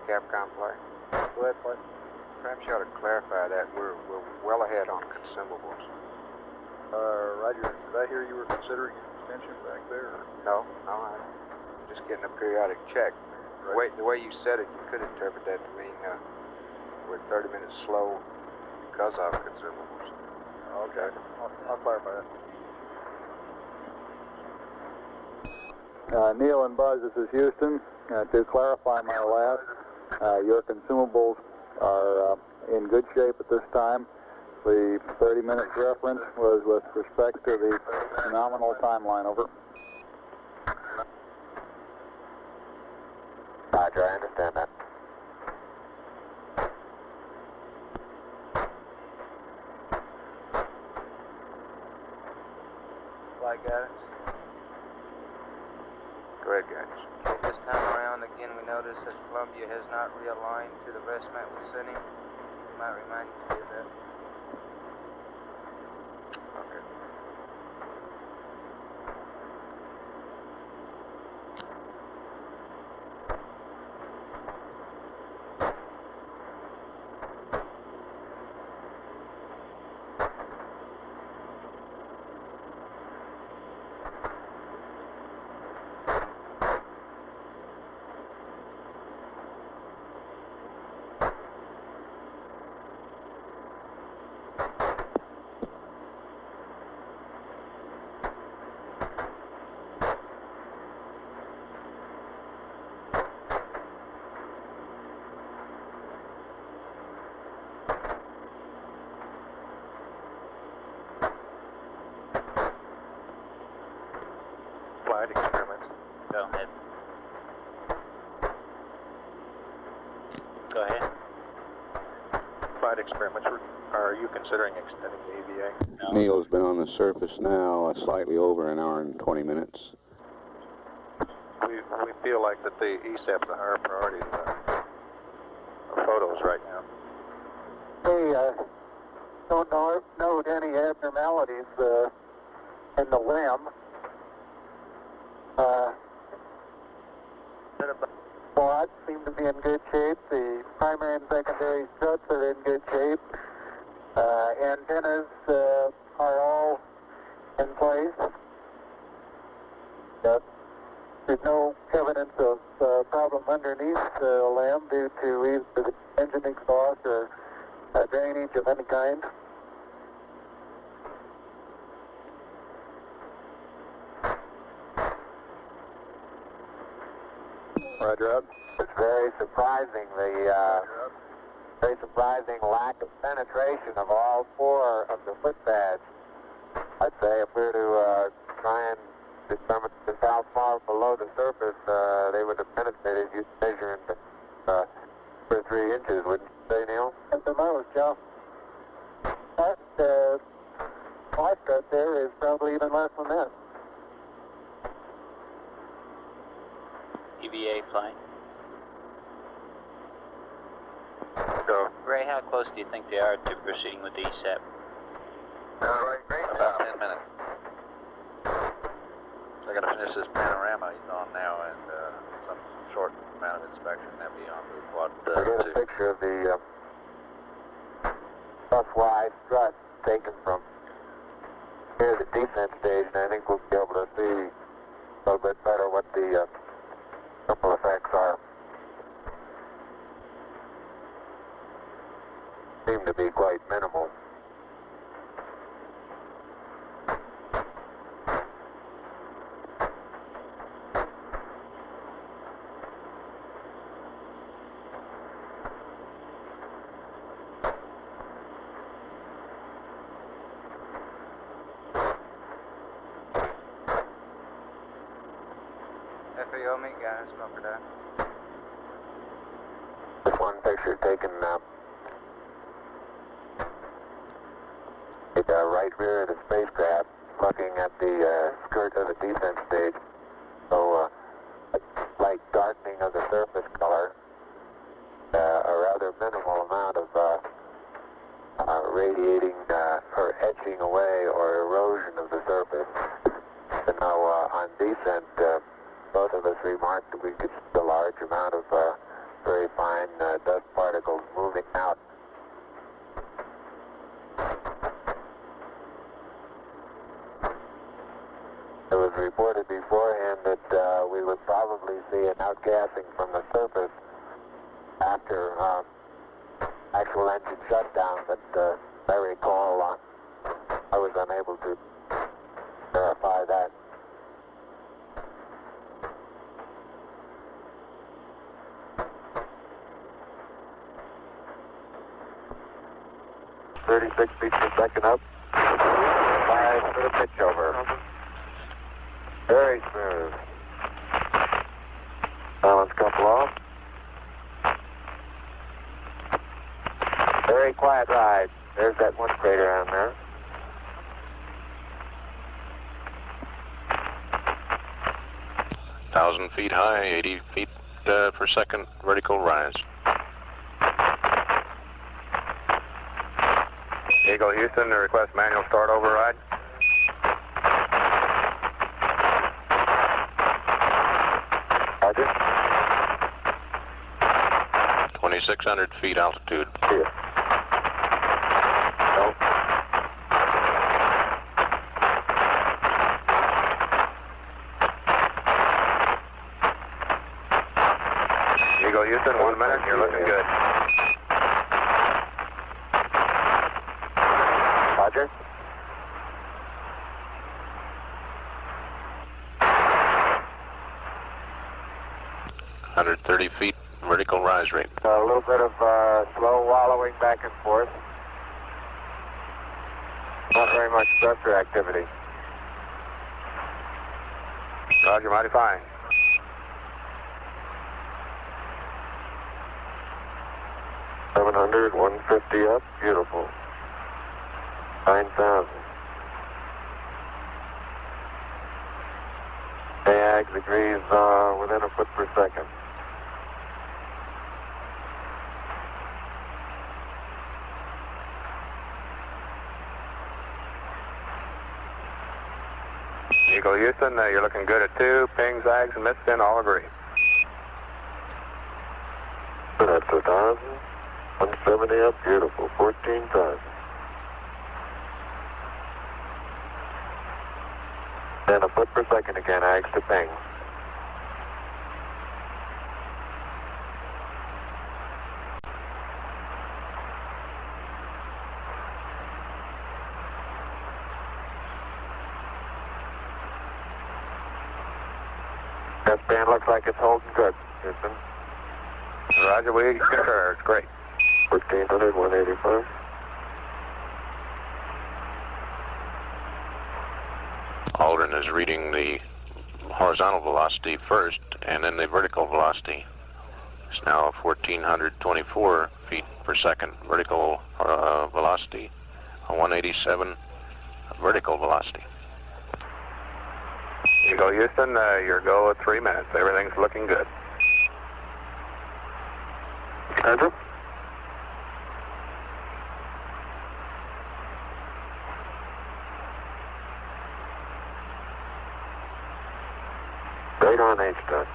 Capcom flight. Go ahead, flight. Perhaps you ought to clarify that. We're well ahead on consumables. Roger. Did I hear you were considering an extension back there? No, I'm just getting a periodic check. Right. The way you said it, you could interpret that to mean we're 30 minutes slow because of consumables. Okay. I'll clarify that. Neil and Buzz, this is Houston. To clarify my last, your consumables are in good shape at this time. The 30-minute reference was with respect to the nominal timeline, over. Roger, I understand that. Flight guidance. Go ahead, guidance. Okay, this time around, again, we notice that Columbia has not realigned to the rest map we sent him. We might remind you to do that. Okay. Flight experiments. Go ahead. Go ahead. Flight experiments. Are you considering extending the EVA? No. Neil's been on the surface now slightly over an hour and 20 minutes. We feel like that the ESAP's a higher priority of photos right now. Hey, don't note any abnormalities in the limb. Quads seem to be in good shape. The primary and secondary struts are in good shape. Antennas are all in place. There's no evidence of problem underneath the limb due to either the engine exhaust or Drainage of any kind? Roger up. It's very surprising, very surprising lack of penetration of all four of the footpads. I'd say if we were to try and determine just how far below the surface they would have penetrated, you'd measure in 2 or 3 inches, wouldn't you say, Neil? At the most, Joe. That life cut there is probably even less than that. EVA flight. Go. Ray, how close do you think they are to proceeding with the ESAP? About 10 minutes. So I got to finish this panorama he's on now and some short amount of inspection, then be on to quad I got a 2. picture of the bus-wide strut taken from near the descent stage, and I think we'll be able to see a little bit better what the ripple effects are. Seem to be quite minimal. FAO me, guys, over there. This one picture taken at the right rear of the spacecraft, looking at the skirt of the descent stage. So a slight darkening of the surface color, a rather minimal amount of radiating or etching away or erosion of the surface. And now on descent, both of us remarked that we could see a large amount of very fine dust particles moving out. It was reported beforehand that we would probably see an outgassing from the surface after actual engine shutdown, but I recall I was unable to verify that. .36 feet per second up. 5 for the pitch over. Very smooth. Balance couple off. Very quiet ride. There's that one crater on there. Thousand feet high, 80 feet per second vertical rise. Eagle Houston, to request manual start override. Roger. 2,600 feet altitude. See ya. Go. Eagle Houston, 1 minute, you're looking good. Roger. .130 feet vertical rise rate. A little bit of slow wallowing back and forth. Not very much thruster activity. Roger, mighty fine. 700, 150 up, beautiful. 9,000. AG degrees within a foot per second. Eagle Houston, you're looking good at 2. Ping, zags, and missed in, all agree. That's 1,000. 170 up, beautiful. 14,000. And a foot per second again, ags to ping. Test band looks like it's holding good, Houston. Roger, we concur. It's great. 1400, 185. Aldrin is reading the horizontal velocity first, and then the vertical velocity. It's now 1,424 feet per second vertical velocity, 187 vertical velocity. You go, Houston. Your go at 3 minutes. Everything's looking good. Andrew? Right on H-dot.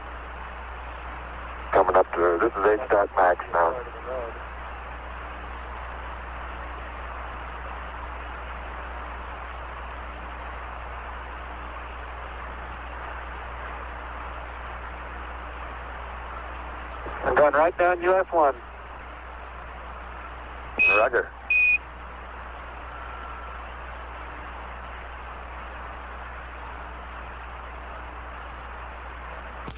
Coming up to, this is H-dot max now. I'm going right down US1. Roger.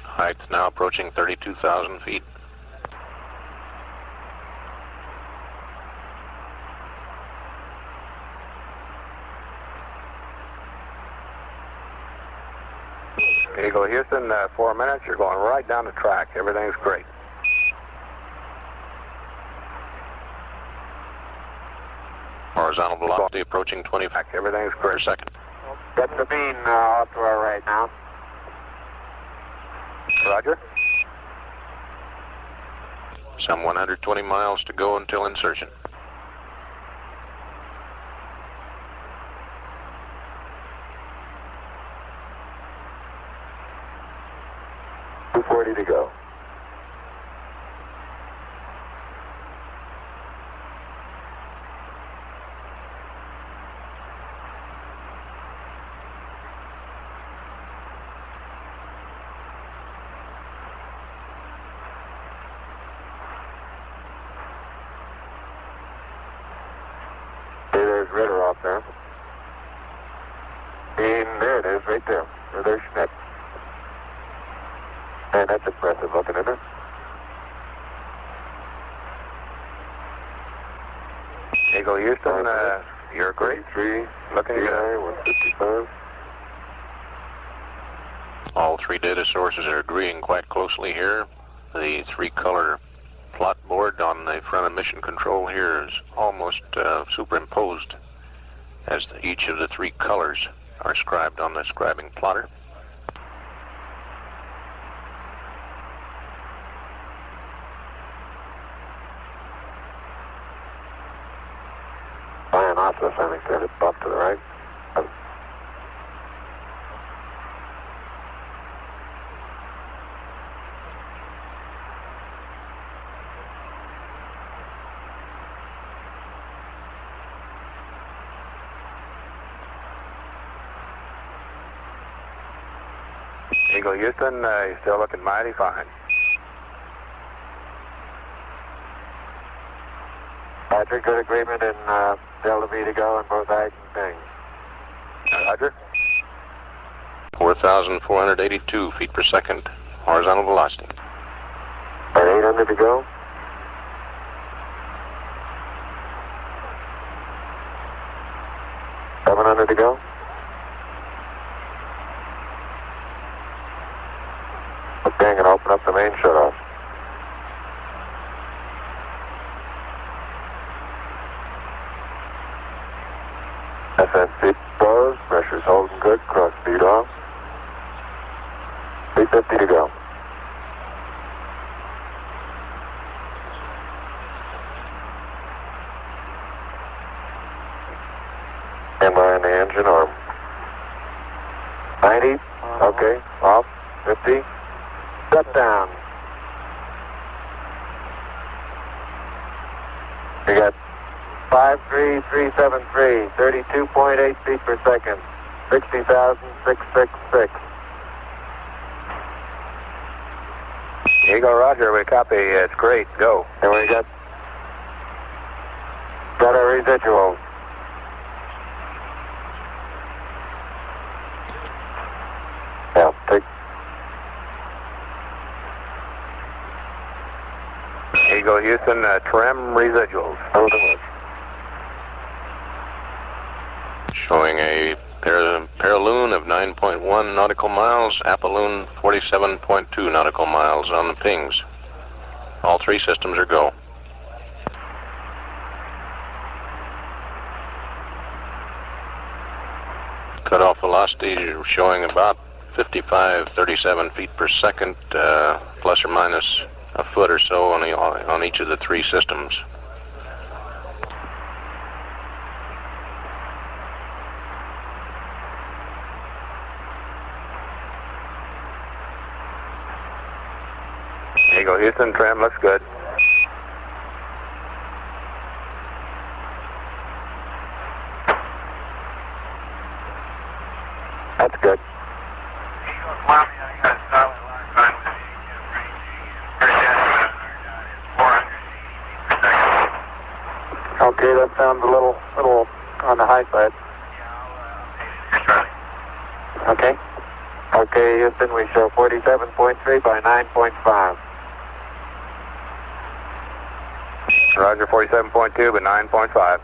Height now approaching 32,000 feet. Eagle Houston, 4 minutes. You're going right down the track. Everything's great. Horizontal velocity approaching 20. Everything's great. Per second. Got Sabine off to our right now. Roger. Some 120 miles to go until insertion. .240 to go. Ritter off there. And there it is, right there. There's Schmidt. And that's impressive looking, isn't it? Eagle Houston, you're great. 3, looking good. 155. All three data sources are agreeing quite closely here. The three-color plot board on the front of mission control here is almost superimposed, as each of the three colors are scribed on the scribing plotter. Bionopolis, I think that it's off to the right. Eagle Houston, you're still looking mighty fine. Patrick, good agreement in Delta V to go and both eyes and things. Roger. 4,482 feet per second, horizontal velocity. 800 to go. $700 to go. Dang it, open up the main shutoff. SNC pros, pressure's holding good, cross speed off. 350 to go. Stand by on the engine arm. 90, okay, off, 50. Shut down. We got 53373, 32.8 feet per second, 60,666. Eagle Roger, we copy. It's great. Go. And we got our residuals. Yeah, take Eagle Houston, trim residuals. Showing a paraloon of 9.1 nautical miles, apaloon 47.2 nautical miles on the pings. All three systems are go. Cutoff velocity showing about 37 feet per second, plus or minus a foot or so on each of the three systems. Eagle Houston, trim looks good. That's good. Okay, that sounds a little on the high side. Okay. Okay, Houston, we show 47.3 by 9.5. Roger, 47.2 but 9.5.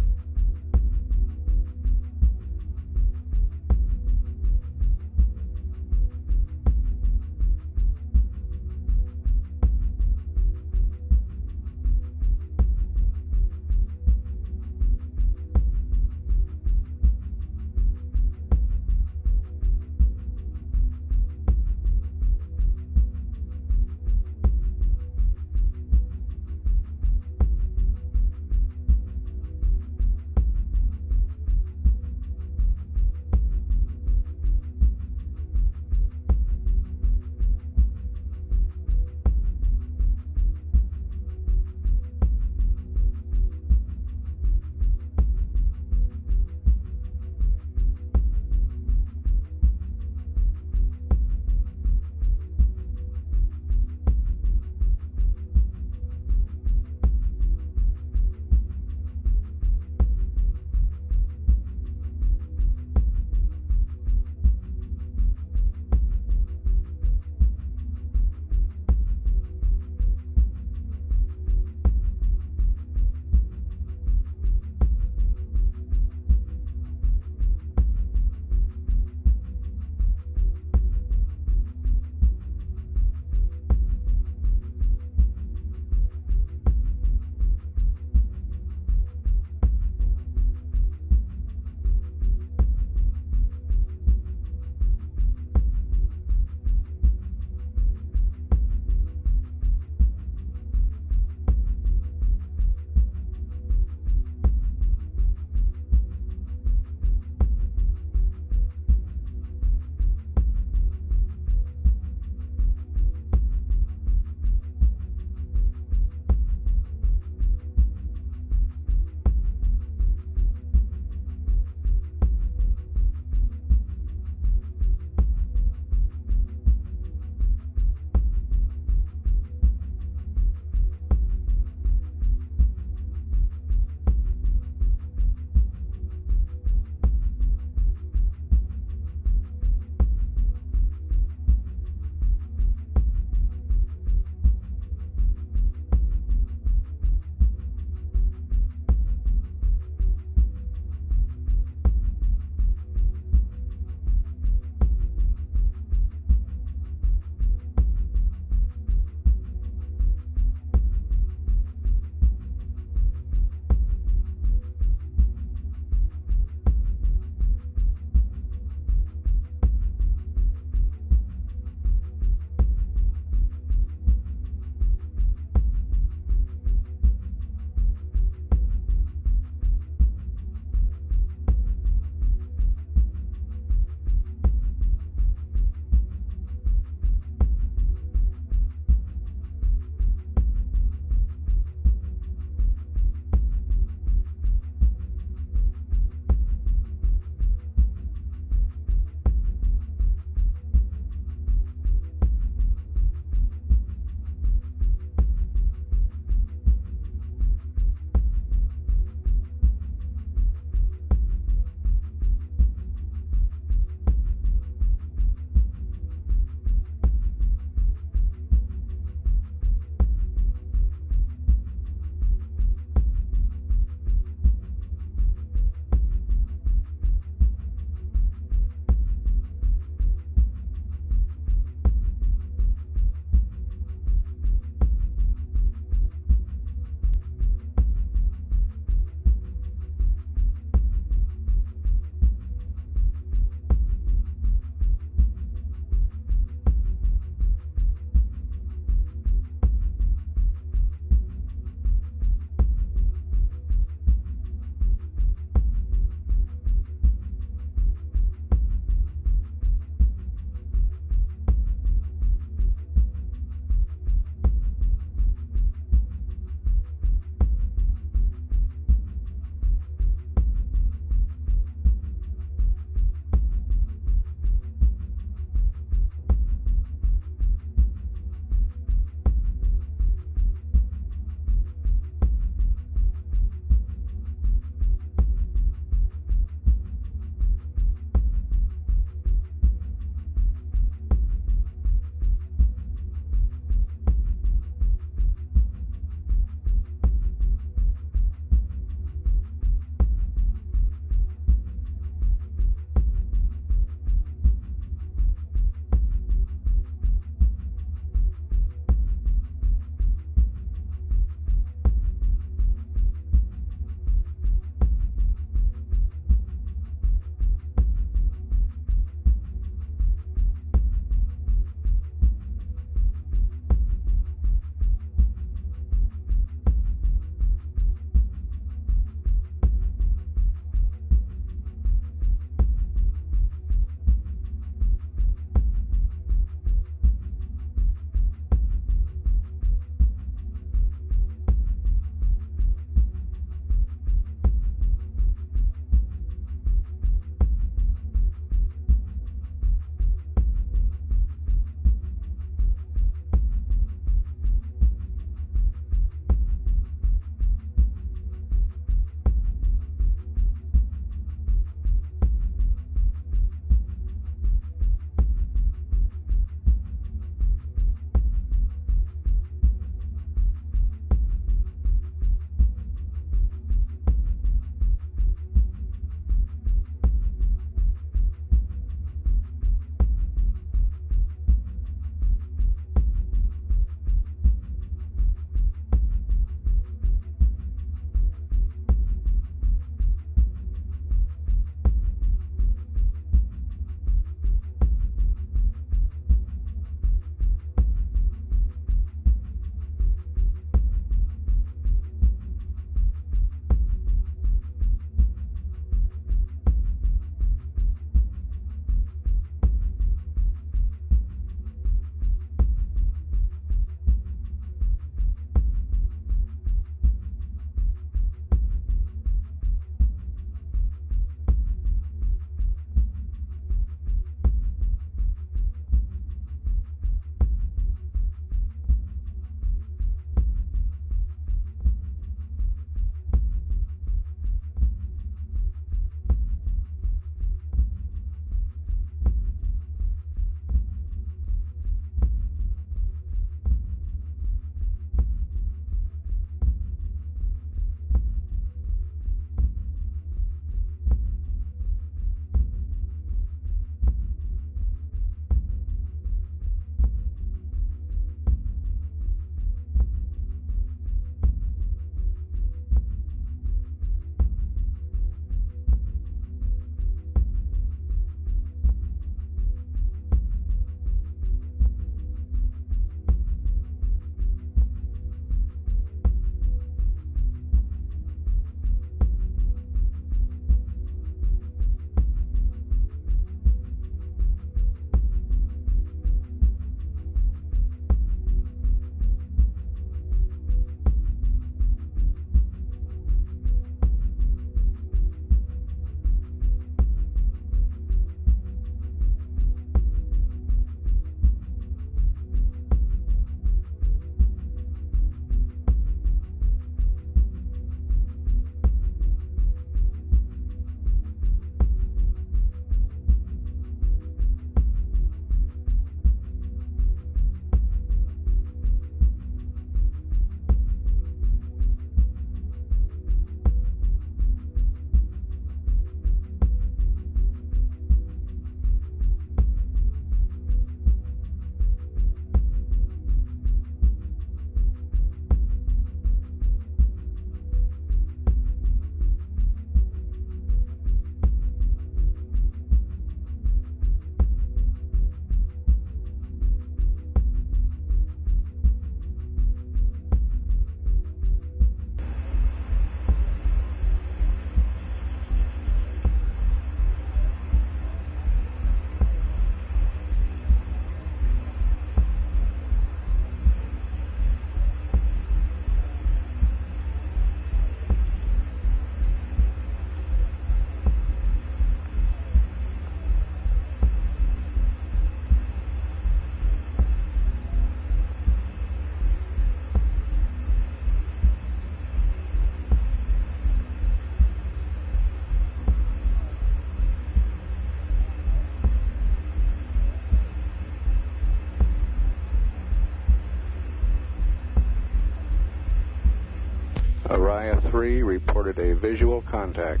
Araya 3 reported a visual contact.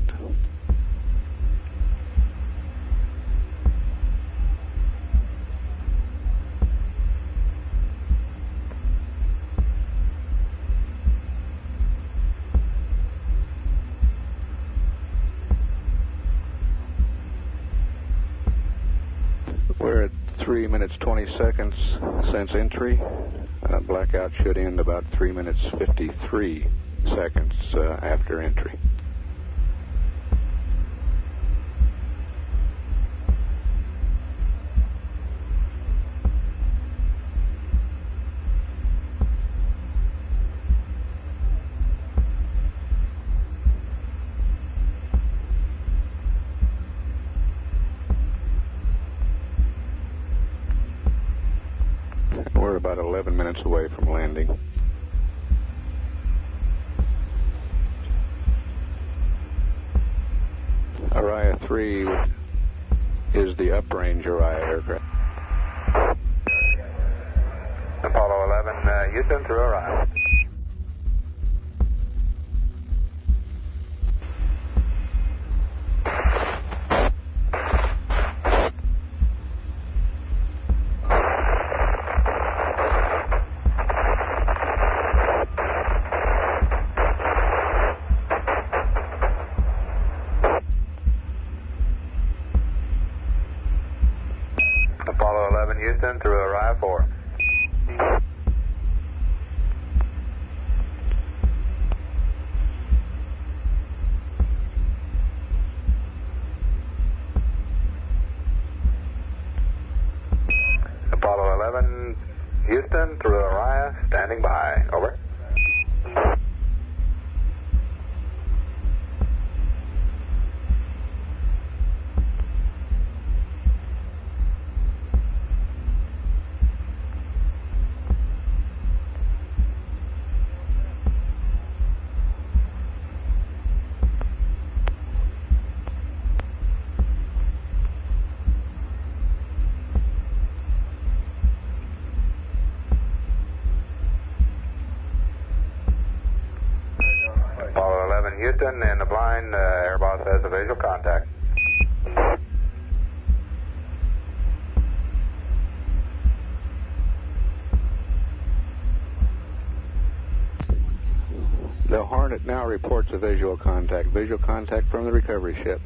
We're at 3 minutes 20 seconds since entry. Blackout should end about 3 minutes 53 seconds after entry. We're about 11 minutes away from landing. Araya 3 is the uprange Araya aircraft. Apollo 11, Houston through Araya. Apollo 11, Houston through Araya 4. Apollo 11, Houston through Araya, standing by. Over. Apollo 11, Houston, in the blind, Airbus has a visual contact. The Hornet now reports a visual contact. Visual contact from the recovery ship.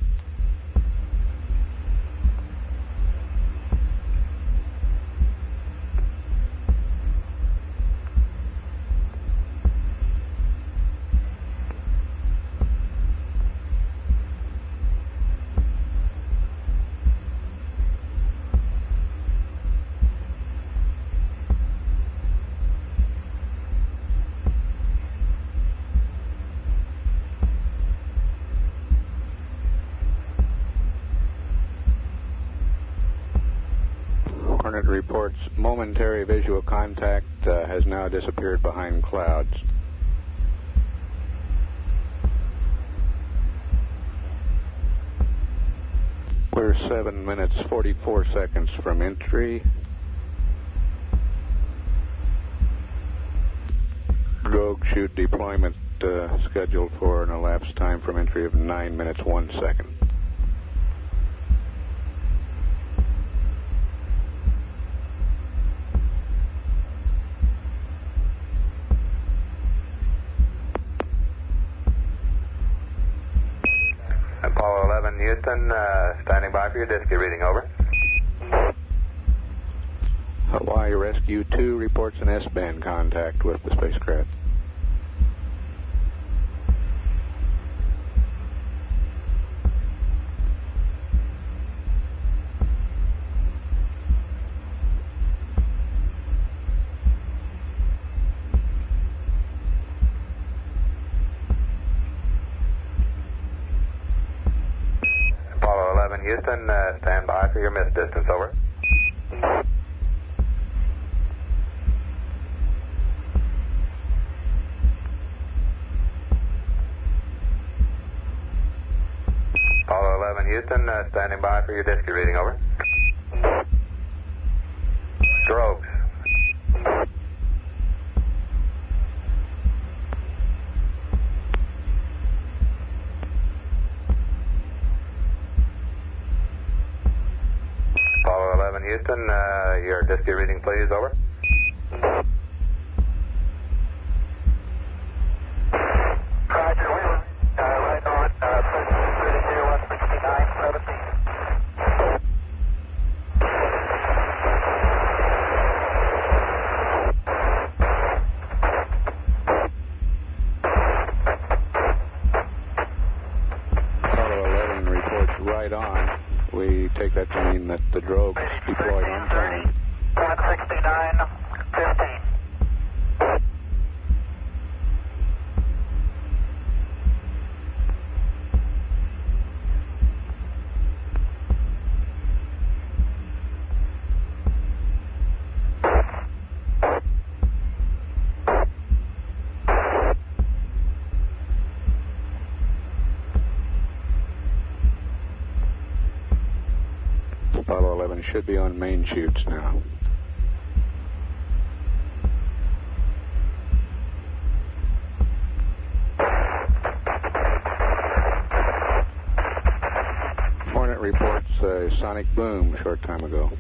Hornet reports momentary visual contact has now disappeared behind clouds. We're 7 minutes 44 seconds from entry. Drogue chute deployment scheduled for an elapsed time from entry of 9 minutes 1 second. Apollo 11, Houston, standing by for your DSKY reading, over. Hawaii Rescue 2 reports an S-band contact with the spacecraft. Apollo 11, Houston, stand by for your missed distance, over. Apollo 11, Houston, standing by for your DSKY reading, over. Drogues. please, over. Roger, we're right on, 169, 17. Right on. We take that to mean that the drogue deployed on time. 169, 15. Apollo 11 should be on main chutes now. Hornet reports a sonic boom a short time ago.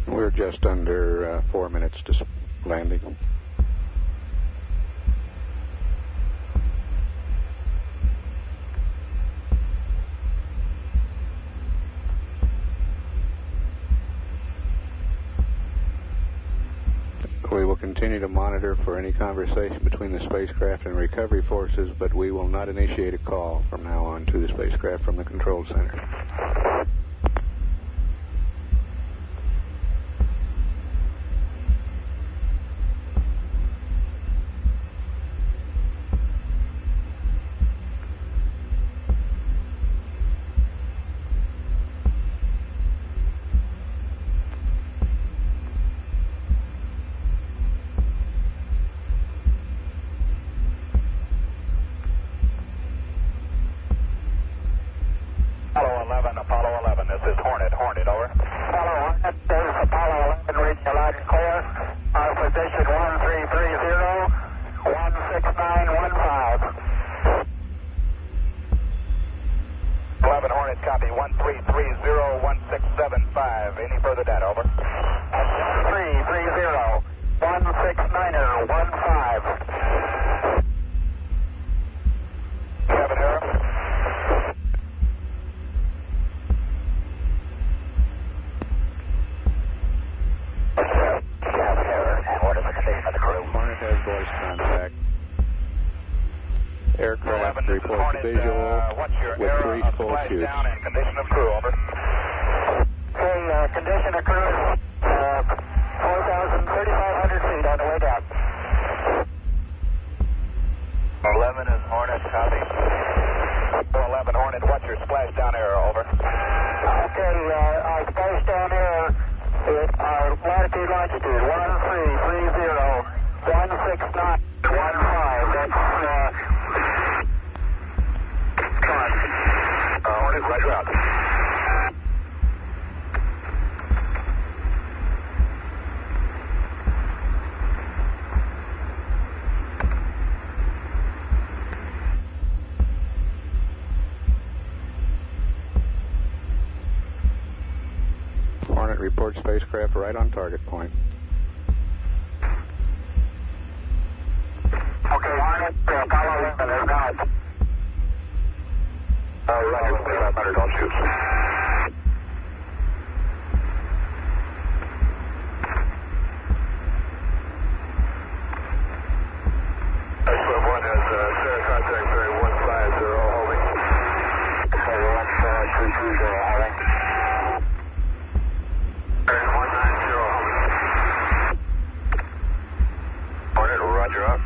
We're just under 4 minutes to landing. We will continue to monitor for any conversation between the spacecraft and recovery forces, but we will not initiate a call from now on to the spacecraft from the control center. Apollo 11, this is Hornet, over. Apollo Hornet, this is Apollo 11, reading you loud and clear. Our position 1330, 16915. 11 Hornet, copy, 1330-1675. Any further data, over? 1330-16915. Kevin Harris. Hornet has voice contact. Aircraft reports visual with 3 full shoots. Down and condition of crew, over. Okay, condition of crew is 3,500 feet on the way down. 11 is Hornet, copy. 11 7, Hornet. What's your splashdown error? Over. Okay, our splashdown error is our latitude longitude 1330 16915. That's Hornet, right route. Hornet reports spacecraft right on target point. okay, Hornet, follow 11 is not. Roger, 500, don't shoot. Swim 1 has Sarah contact bearing 150 holding. 320 holding. Bearing 190 holding. Hornet, roger up.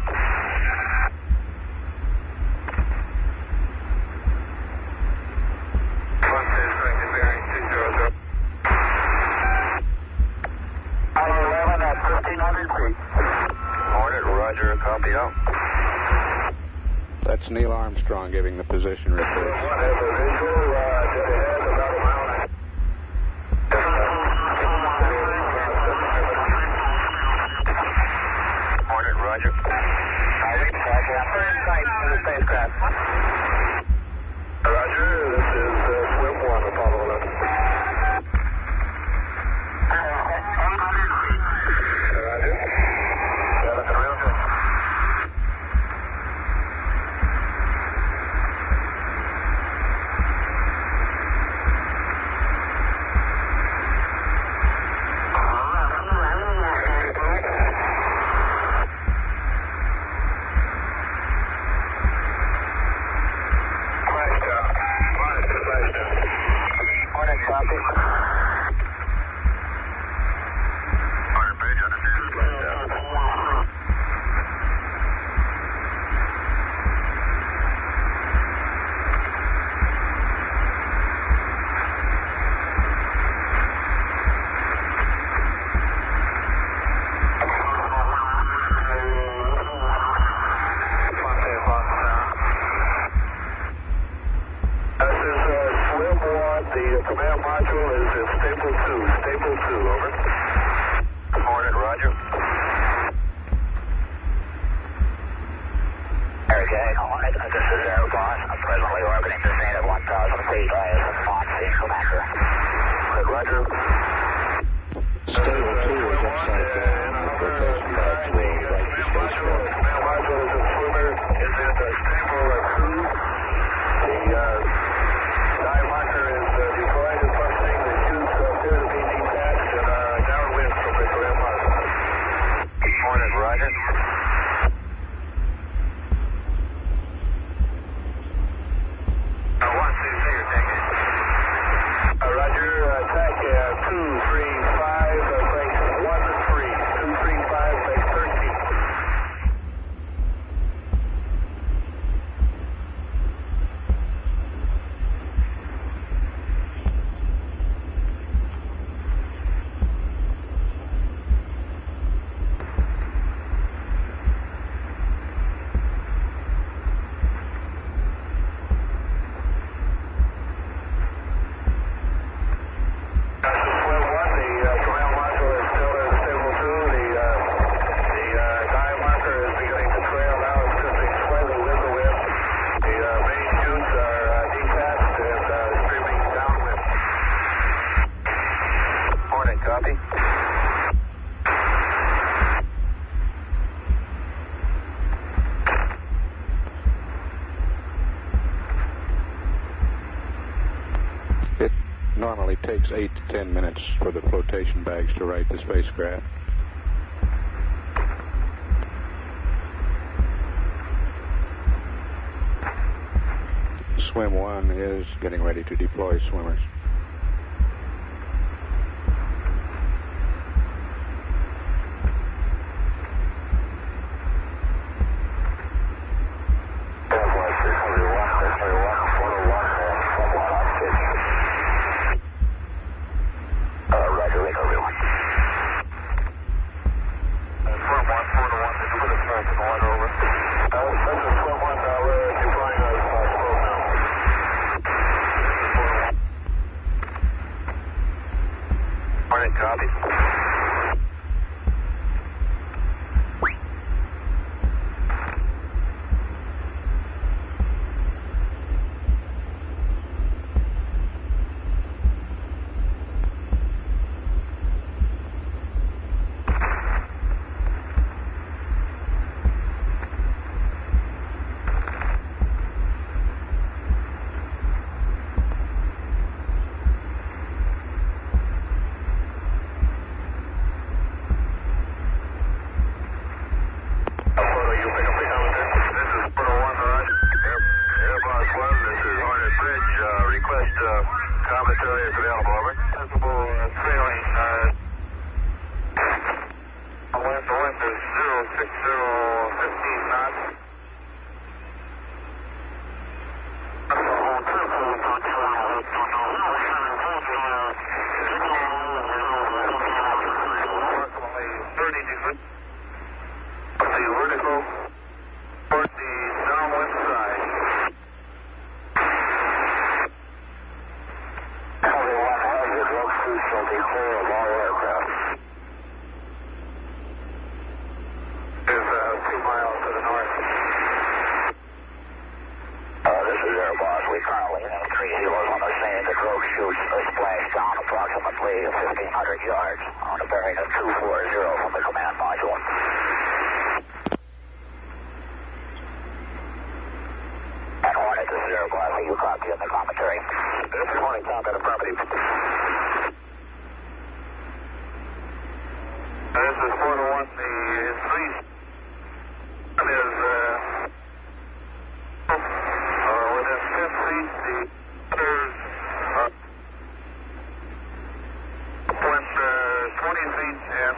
Follow 11 at 1500 feet. Hornet, roger, copy out. That's Neil Armstrong giving the position report. One has a visual, dead ahead, about a mile and a half. Hornet, roger. I'm in sight to the spacecraft. Roger, this is Swim 1, Apollo 11. Roger. 7 to real good. Hornet, copy. Hornet, page, understand. This is Swim 1. The command module is Staple 2. Staple 2, over. Hornet, roger. Okay, Hornet, this is Airboss. I'm presently orbiting the scene at 1,000 feet. I have a on-scene commander. Roger. Stable 2 is upside down. Rotation bags will right to spacecraft. Command module is a swimmer. Is in Stable 2. The dive marker is deployed and functioning. The chutes appear to be detached and are downwind from the command module. Hornet, roger. Roger, attack 235, base 13. 235, base 13. Copy. It normally takes 8 to 10 minutes for the flotation bags to right the spacecraft. Swim 1 is getting ready to deploy swimmers. Copy. Commentary is available, over. Sensible sailing. Wind is 06015 knots. Approximately 30 degrees. The vertical toward the downwind side. Shall be clear of all aircraft. Is 2 miles to the north. This is Airbus. We currently have 3 helos on the scene. The drogue shoots a splash down approximately 1,500 yards on a bearing of 240 from the command module. And Hornet, this is Airbus. Will you copy in the commentary? This is Hornet, combat affirmative. This is 4 to 1. The 3 is within 10 feet. The others upwind 20 feet and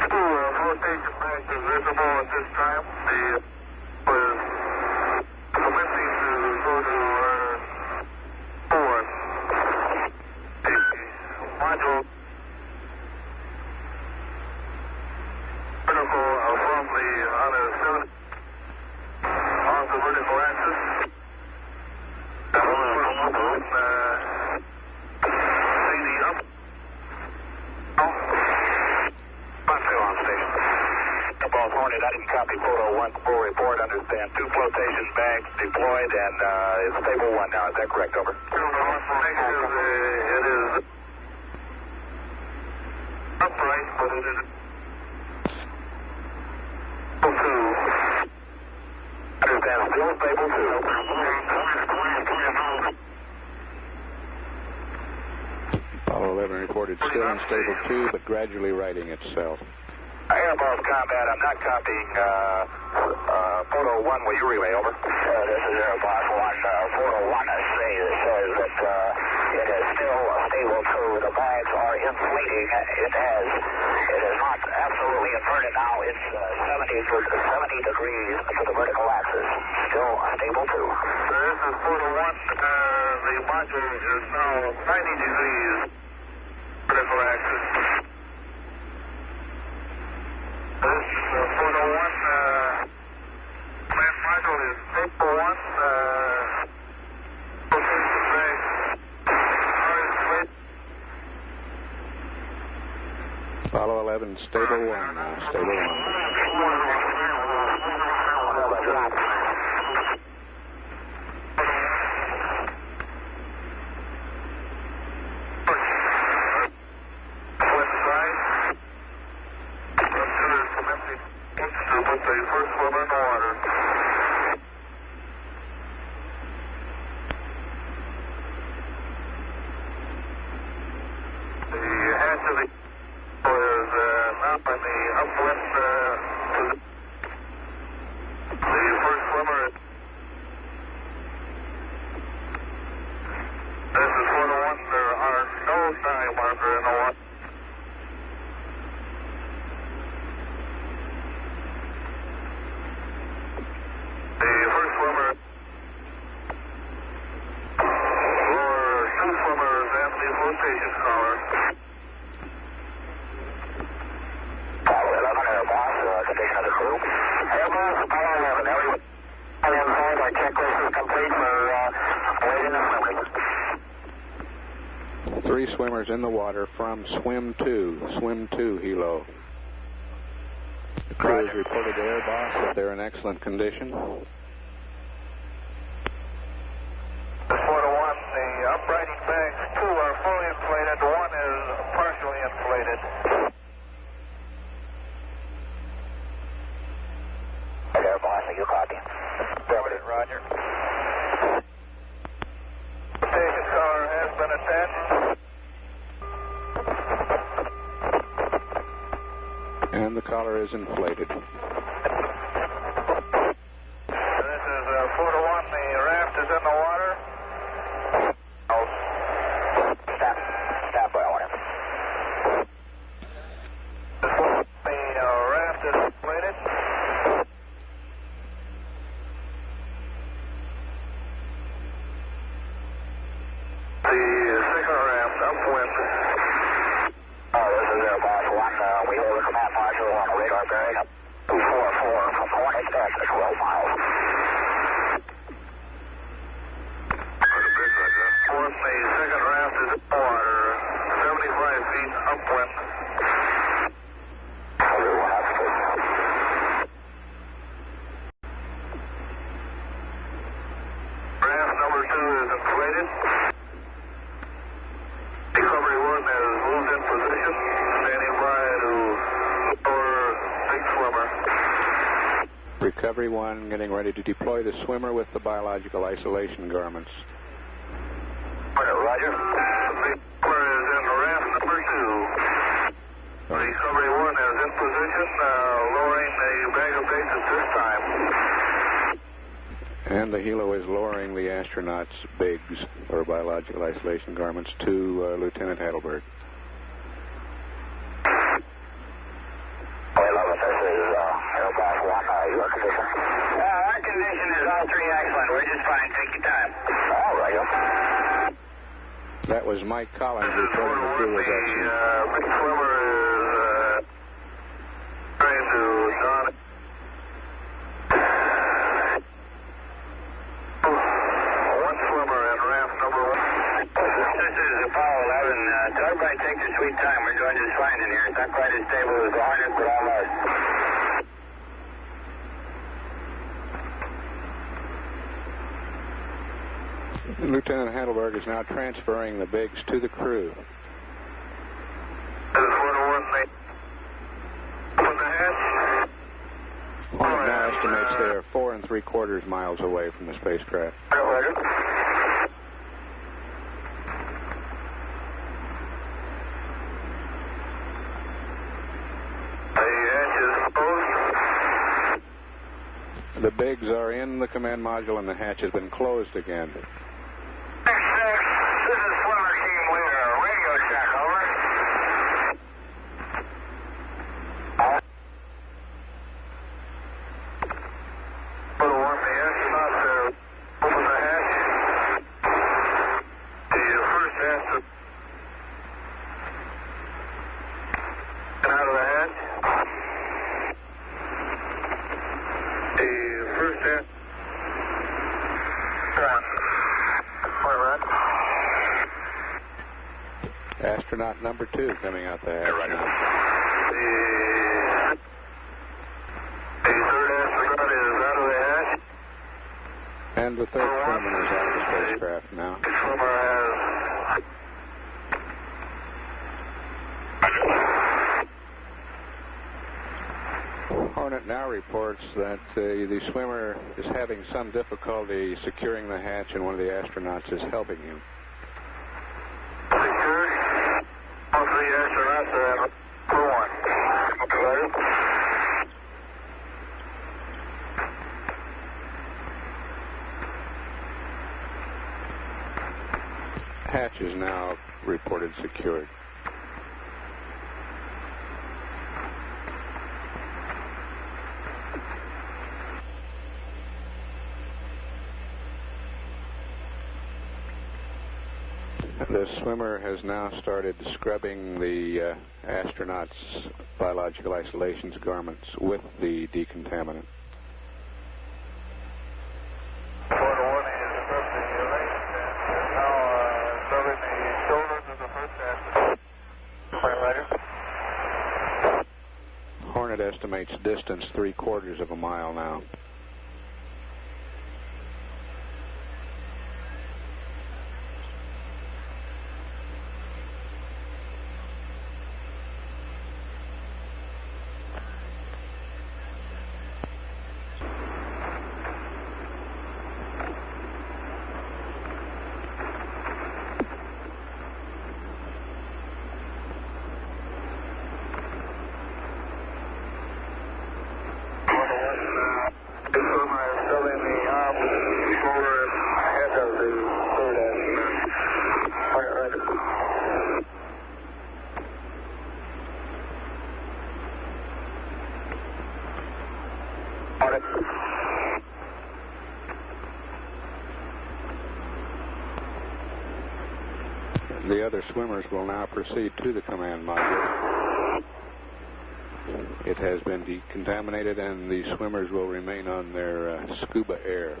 2 rotation banks is visible at this time. The is commencing to go to forward. The module from the on the vertical axis. CD up. On station. Both Hornet, I didn't copy photo 1 full report. Understand 2 flotation bags deployed and it's stable 1 now. Is that correct? Over. It is upright, but it is 2. Understand, still stable 2. Apollo 11 reported still unstable 2, but gradually righting itself. Airbus combat, I'm not copying photo 1. Will you relay, over? This is Airbus 1. Photo 1 says that it is still stable 2. The bags are inflating. It is not absolutely inverted now. It's 70 degrees to the vertical axis. Still stable 2. This is photo 1. The module is now 90 degrees vertical axis. This photo 1. Command module is photo 1. Apollo 11, stable 1 now, stable 1. Put the first one in the water. The hatch of the is now in the upwind to the first swimmer. This is 4 to 1. There are no sign marker in the water. 3 swimmers in the water from Swim 2 helo. The crew has reported to Air Boss that they're in excellent condition. 4 to 1, the uprighting bags, 2 are fully inflated, 1 is partially inflated. Air Boss, are you copy? Reported, Roger. Station color has been attached. And the collar is inflated. This is 4 to 1, the raft is in the water. Stop by order. The raft is inflated. The second raft upwind. This is Air Boss 1. We hold the command module on the radar bearing up 244 from Hornet back to 12 miles. Fourth, the second raft is in the water, 75 feet upwind. Raft number 2 is inflated. Recovery 1 has moved in position, standing by to lower big swimmer. Recovery 1 getting ready to deploy the swimmer with the biological isolation garments. Roger. The big swimmer is in raft number 2. Recovery 1 is in position, lowering the bag of baits at this time. And the helo is lowering the astronauts' bigs, or biological isolation garments, to Lieutenant Heidelberg. This is Air Boss 1. Your condition? Our condition is all 3 excellent. We're just fine. Take your time. All right. That was Mike Collins reporting the crew was excellent. Big swimmer is trying to don it. One swimmer in raft number 1. This is Apollo 11. So everybody take your sweet time. We're doing just fine in here. It's not quite as stable as the Hornet, but all right. Lieutenant Heidelberg is now transferring the bigs to the crew. This is 4 to 1, mate. Open the hatch. Hornet now estimates they are 4 3/4 miles away from the spacecraft. The bigs are in the command module and the hatch has been closed again. This is swimmer team leader. Radio check, over. Put a 1, the astronauts open the hatch. The first has to get out of the hatch. The first has Astronaut number 2 coming out the hatch now. The third astronaut is out of the hatch. And the third crewman is out of the spacecraft now. The swimmer has... Hornet now reports that the swimmer is having some difficulty securing the hatch and one of the astronauts is helping him. Secured. All 3 astronauts are at crew 1. Hatch is now reported secured. The swimmer has now started scrubbing the astronauts' biological isolations garments with the decontaminant. 4 to 1 is scrubbing the legs and now scrubbing the shoulders of the first current estimates distance 3/4 of a mile now. The other swimmers will now proceed to the command module. It has been decontaminated and the swimmers will remain on their scuba air.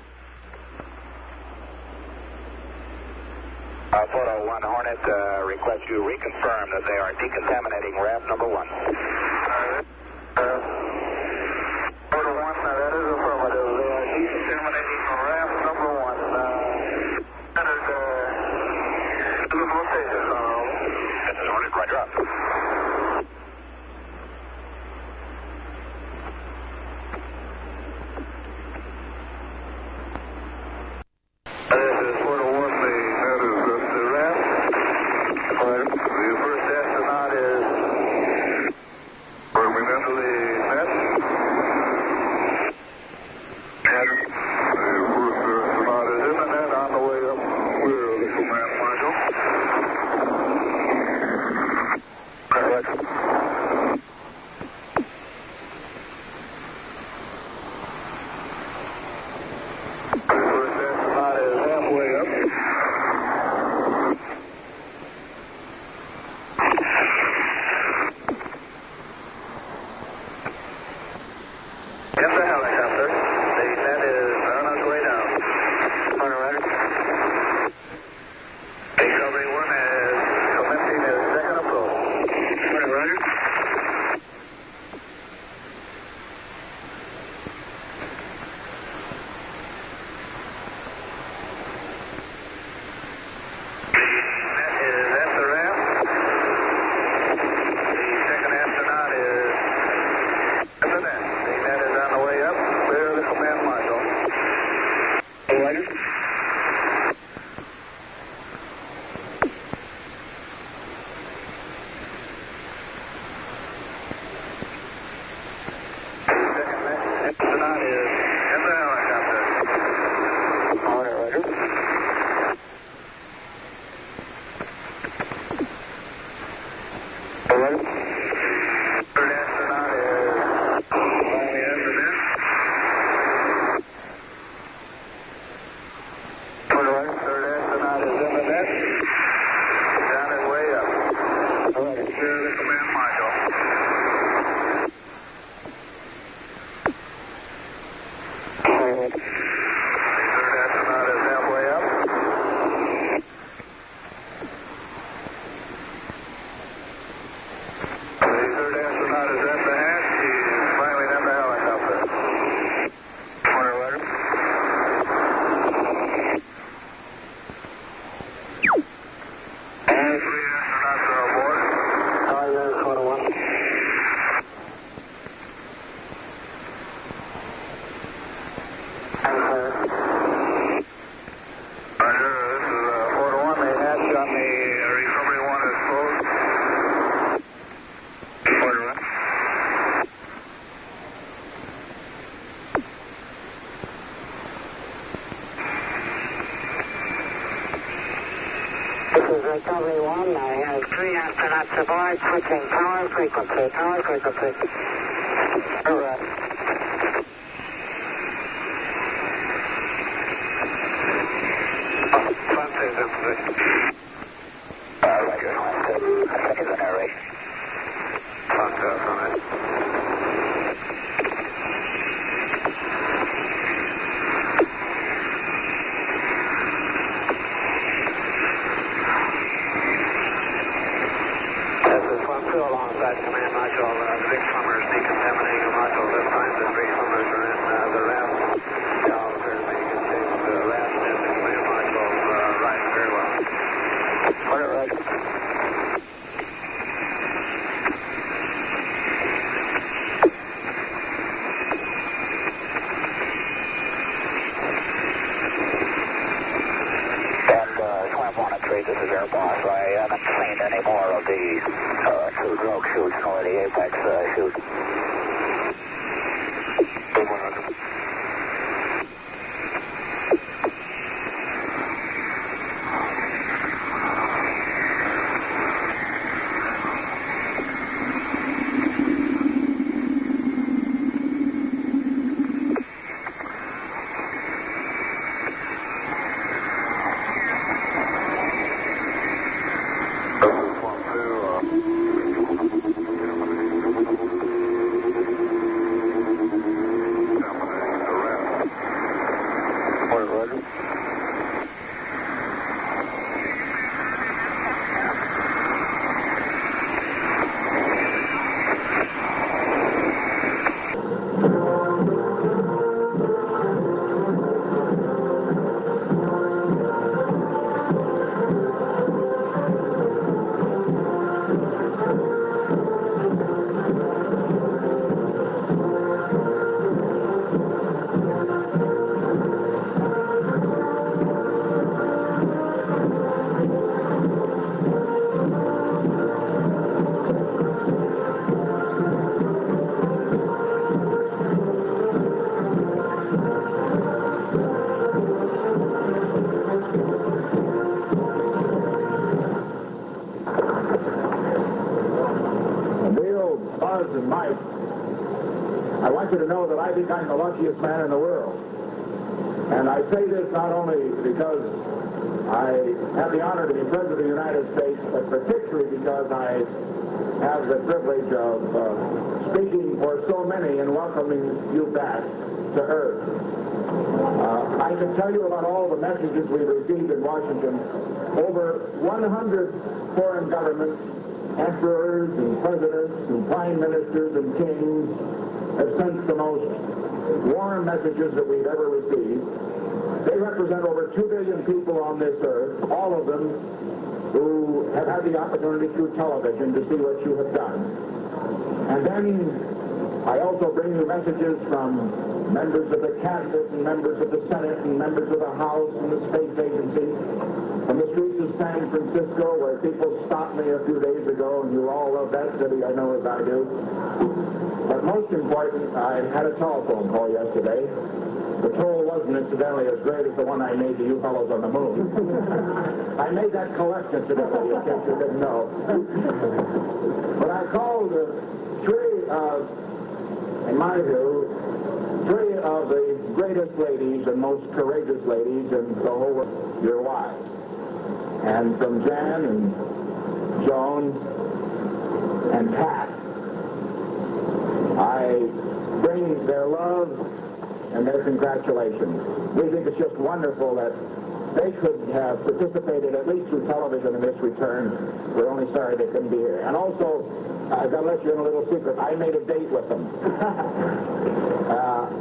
Photo 1 Hornet requests you reconfirm that they are decontaminating raft number 1. Photo 1, that is affirmative. They are decontaminating raft number 1. Entered station. This is Hornet, roger up. Recovery 1, I have 3 astronauts aboard, switching power frequency. All right. Enterprise Command Module. The big swimmer is decontaminating the module. This time the three swimmers are in the raft. The officer is making it safe. The raft and the command module riding very well. Roger. This is Air Boss. I haven't seen any more of the two drogue chutes nor the apex chute. Buzz and Mike, I want you to know that I think I'm the luckiest man in the world. And I say this not only because I have the honor to be President of the United States, but particularly because I have the privilege of speaking for so many and welcoming you back to Earth. I can tell you about all the messages we received in Washington. Over 100 foreign governments, emperors and presidents and prime ministers and kings have sent the most warm messages that we've ever received. They represent over 2 billion people on this earth, all of them who have had the opportunity through television to see what you have done. And then I also bring you messages from members of the cabinet and members of the Senate and members of the House and the space agency, from the streets of San Francisco, where people stopped me a few days ago, and you all love that city, I know as I do. But most important, I had a telephone call yesterday. The toll wasn't incidentally as great as the one I made to you fellows on the moon. I made that collect incidentally, in case you didn't know. But I called in my view, 3 of the greatest ladies and most courageous ladies in the whole world, your wives. And from Jan and Joan and Pat, I bring their love and their congratulations. We think it's just wonderful that they could have participated at least through television in this return. We're only sorry they couldn't be here. And also, I've got to let you in a little secret. I made a date with them.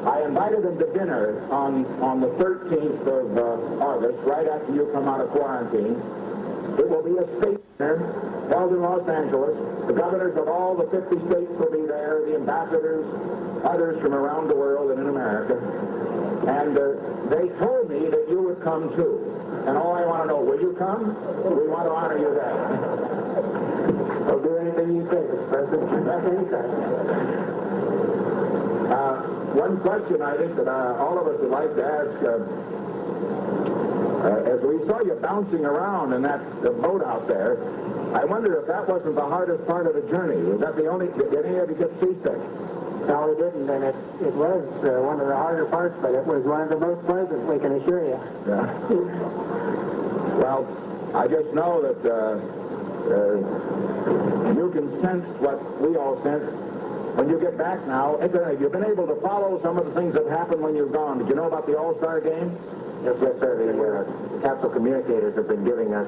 I invited them to dinner on the 13th of August, right after you come out of quarantine. It will be a state dinner held in Los Angeles. The governors of all the 50 states will be there, the ambassadors, others from around the world and in America. And they told me that you would come too. And all I want to know, will you come? We want to honor you there. I'll do anything you say, President. One question I think that all of us would like to ask, as we saw you bouncing around in that boat out there, I wonder if that wasn't the hardest part of the journey. Was that the only, did any of you get seasick? No, we didn't, and it was one of the harder parts, but it was one of the most pleasant, we can assure you. Yeah. Well, I just know that you can sense what we all sense when you get back now. You've been able to follow some of the things that happened when you're gone. Did you know about the All-Star game? Yes, sir. The capsule communicators have been giving us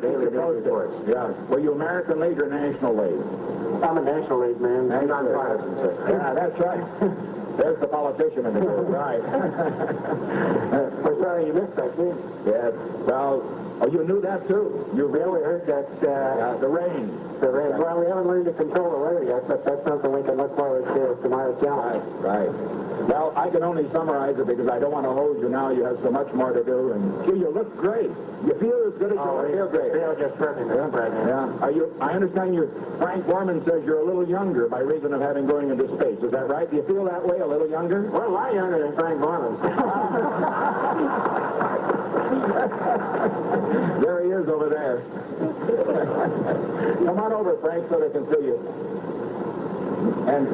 daily news reports. Yeah. Were you American League or National League? I'm a National League man. Non-partisan, sir. Yeah, that's right. There's the politician in the group, right. We're sorry you missed that, too. Yes. Well, you knew that, too. You really heard that, the rain. The rain. Well, we haven't learned to control the weather yet, but that's something we can look forward to tomorrow's challenge. Right. Well, I can only summarize it because I don't want to hold you now. You have so much more to do. And, gee, you look great. You feel as good as you look. Feel great. Feel just perfect. Yeah. I understand Frank Borman says you're a little younger by reason of having going into space. Is that right? Do you feel that way, a little younger? Well, a lot younger than Frank Borman. There he is over there. Come on over, Frank, so they can see you. And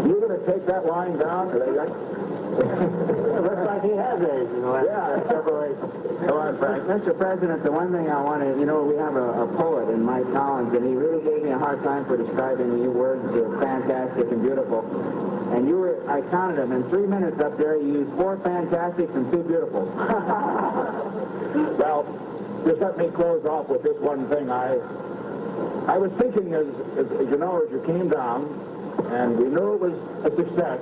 you're going to take that line down? It looks like he has age in the last several years. Come on, Frank. Mr. President, the one thing I wanted, we have a poet in Mike Collins, and he really gave me a hard time for describing your words of fantastic and beautiful. And I counted them. In 3 minutes up there, you used 4 fantastics and 2 beautifuls. Well, just let me close off with this one thing. I was thinking, as you know, as you came down, and we knew it was a success,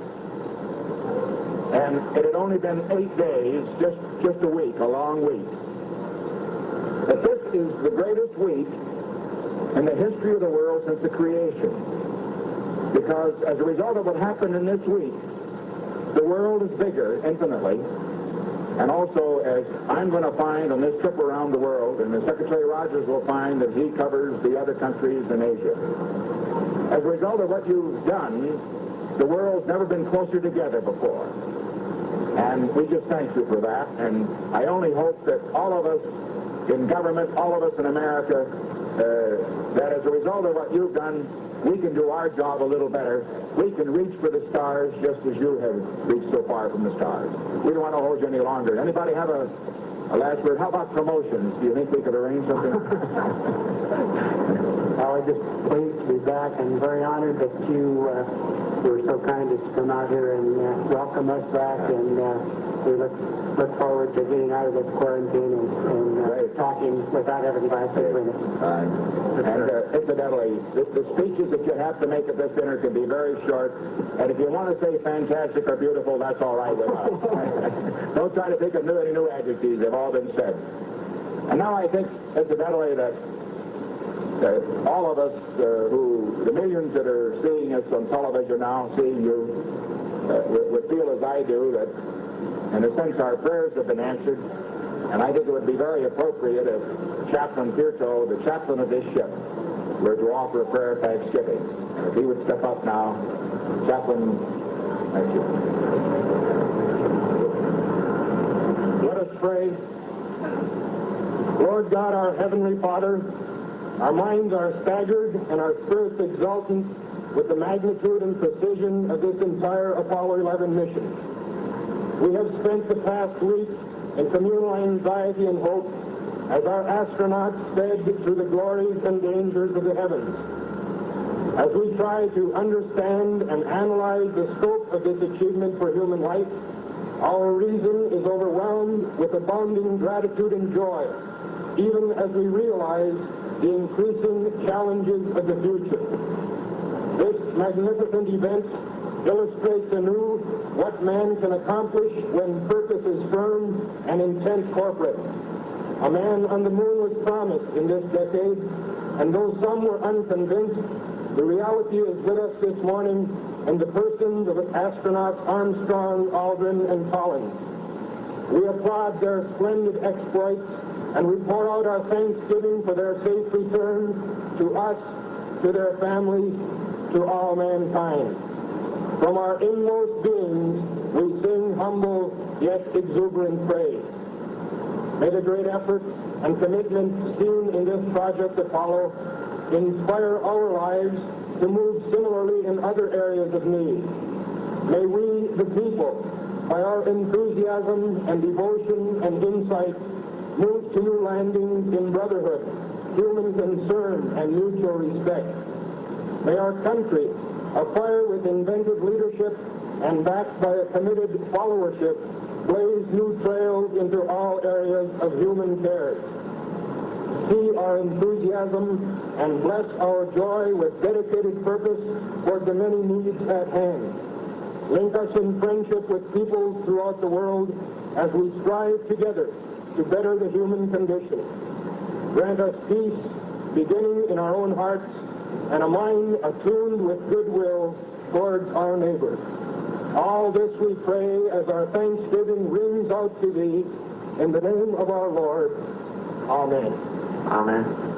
and it had only been 8 days, just a week, a long week. But this is the greatest week in the history of the world since the creation. Because as a result of what happened in this week, the world is bigger, infinitely. And also, as I'm going to find on this trip around the world, and Secretary Rogers will find that he covers the other countries in Asia. As a result of what you've done, the world's never been closer together before. And we just thank you for that. And I only hope that all of us in government, all of us in America, that as a result of what you've done, we can do our job a little better. We can reach for the stars just as you have reached so far from the stars. We don't want to hold you any longer. Anybody have a last word? How about promotions? Do you think we could arrange something? We're just pleased to be back and very honored that you were so kind as to come out here and welcome us back. And we look forward to getting out of this quarantine and talking without having glasses with us. And incidentally, the speeches that you have to make at this dinner can be very short. And if you want to say fantastic or beautiful, that's all right with us. Don't try to think of any new adjectives. They've all been said. And now I think, incidentally, that all of us the millions that are seeing us on television now, seeing you, would feel as I do that, in a sense, our prayers have been answered. And I think it would be very appropriate if Chaplain Pirto, the chaplain of this ship, were to offer a prayer of thanksgiving. And if he would step up now, Chaplain, thank you. Let us pray. Lord God, our Heavenly Father, our minds are staggered and our spirits exultant with the magnitude and precision of this entire Apollo 11 mission. We have spent the past week in communal anxiety and hope as our astronauts sped through the glories and dangers of the heavens. As we try to understand and analyze the scope of this achievement for human life, our reason is overwhelmed with abounding gratitude and joy, even as we realize the increasing challenges of the future. This magnificent event illustrates anew what man can accomplish when purpose is firm and intent corporate. A man on the moon was promised in this decade, and though some were unconvinced, the reality is with us this morning in the persons of astronauts Armstrong, Aldrin, and Collins. We applaud their splendid exploits, and we pour out our thanksgiving for their safe return to us, to their families, to all mankind. From our inmost beings, we sing humble yet exuberant praise. May the great effort and commitment seen in this Project Apollo inspire our lives to move similarly in other areas of need. May we, the people, by our enthusiasm and devotion and insight, move to new landings in brotherhood, human concern, and mutual respect. May our country, afire with inventive leadership, and backed by a committed followership, blaze new trails into all areas of human care. See our enthusiasm and bless our joy with dedicated purpose for the many needs at hand. Link us in friendship with peoples throughout the world as we strive together to better the human condition. Grant us peace, beginning in our own hearts, and a mind attuned with goodwill towards our neighbor. All this we pray as our thanksgiving rings out to Thee, in the name of our Lord. Amen. Amen.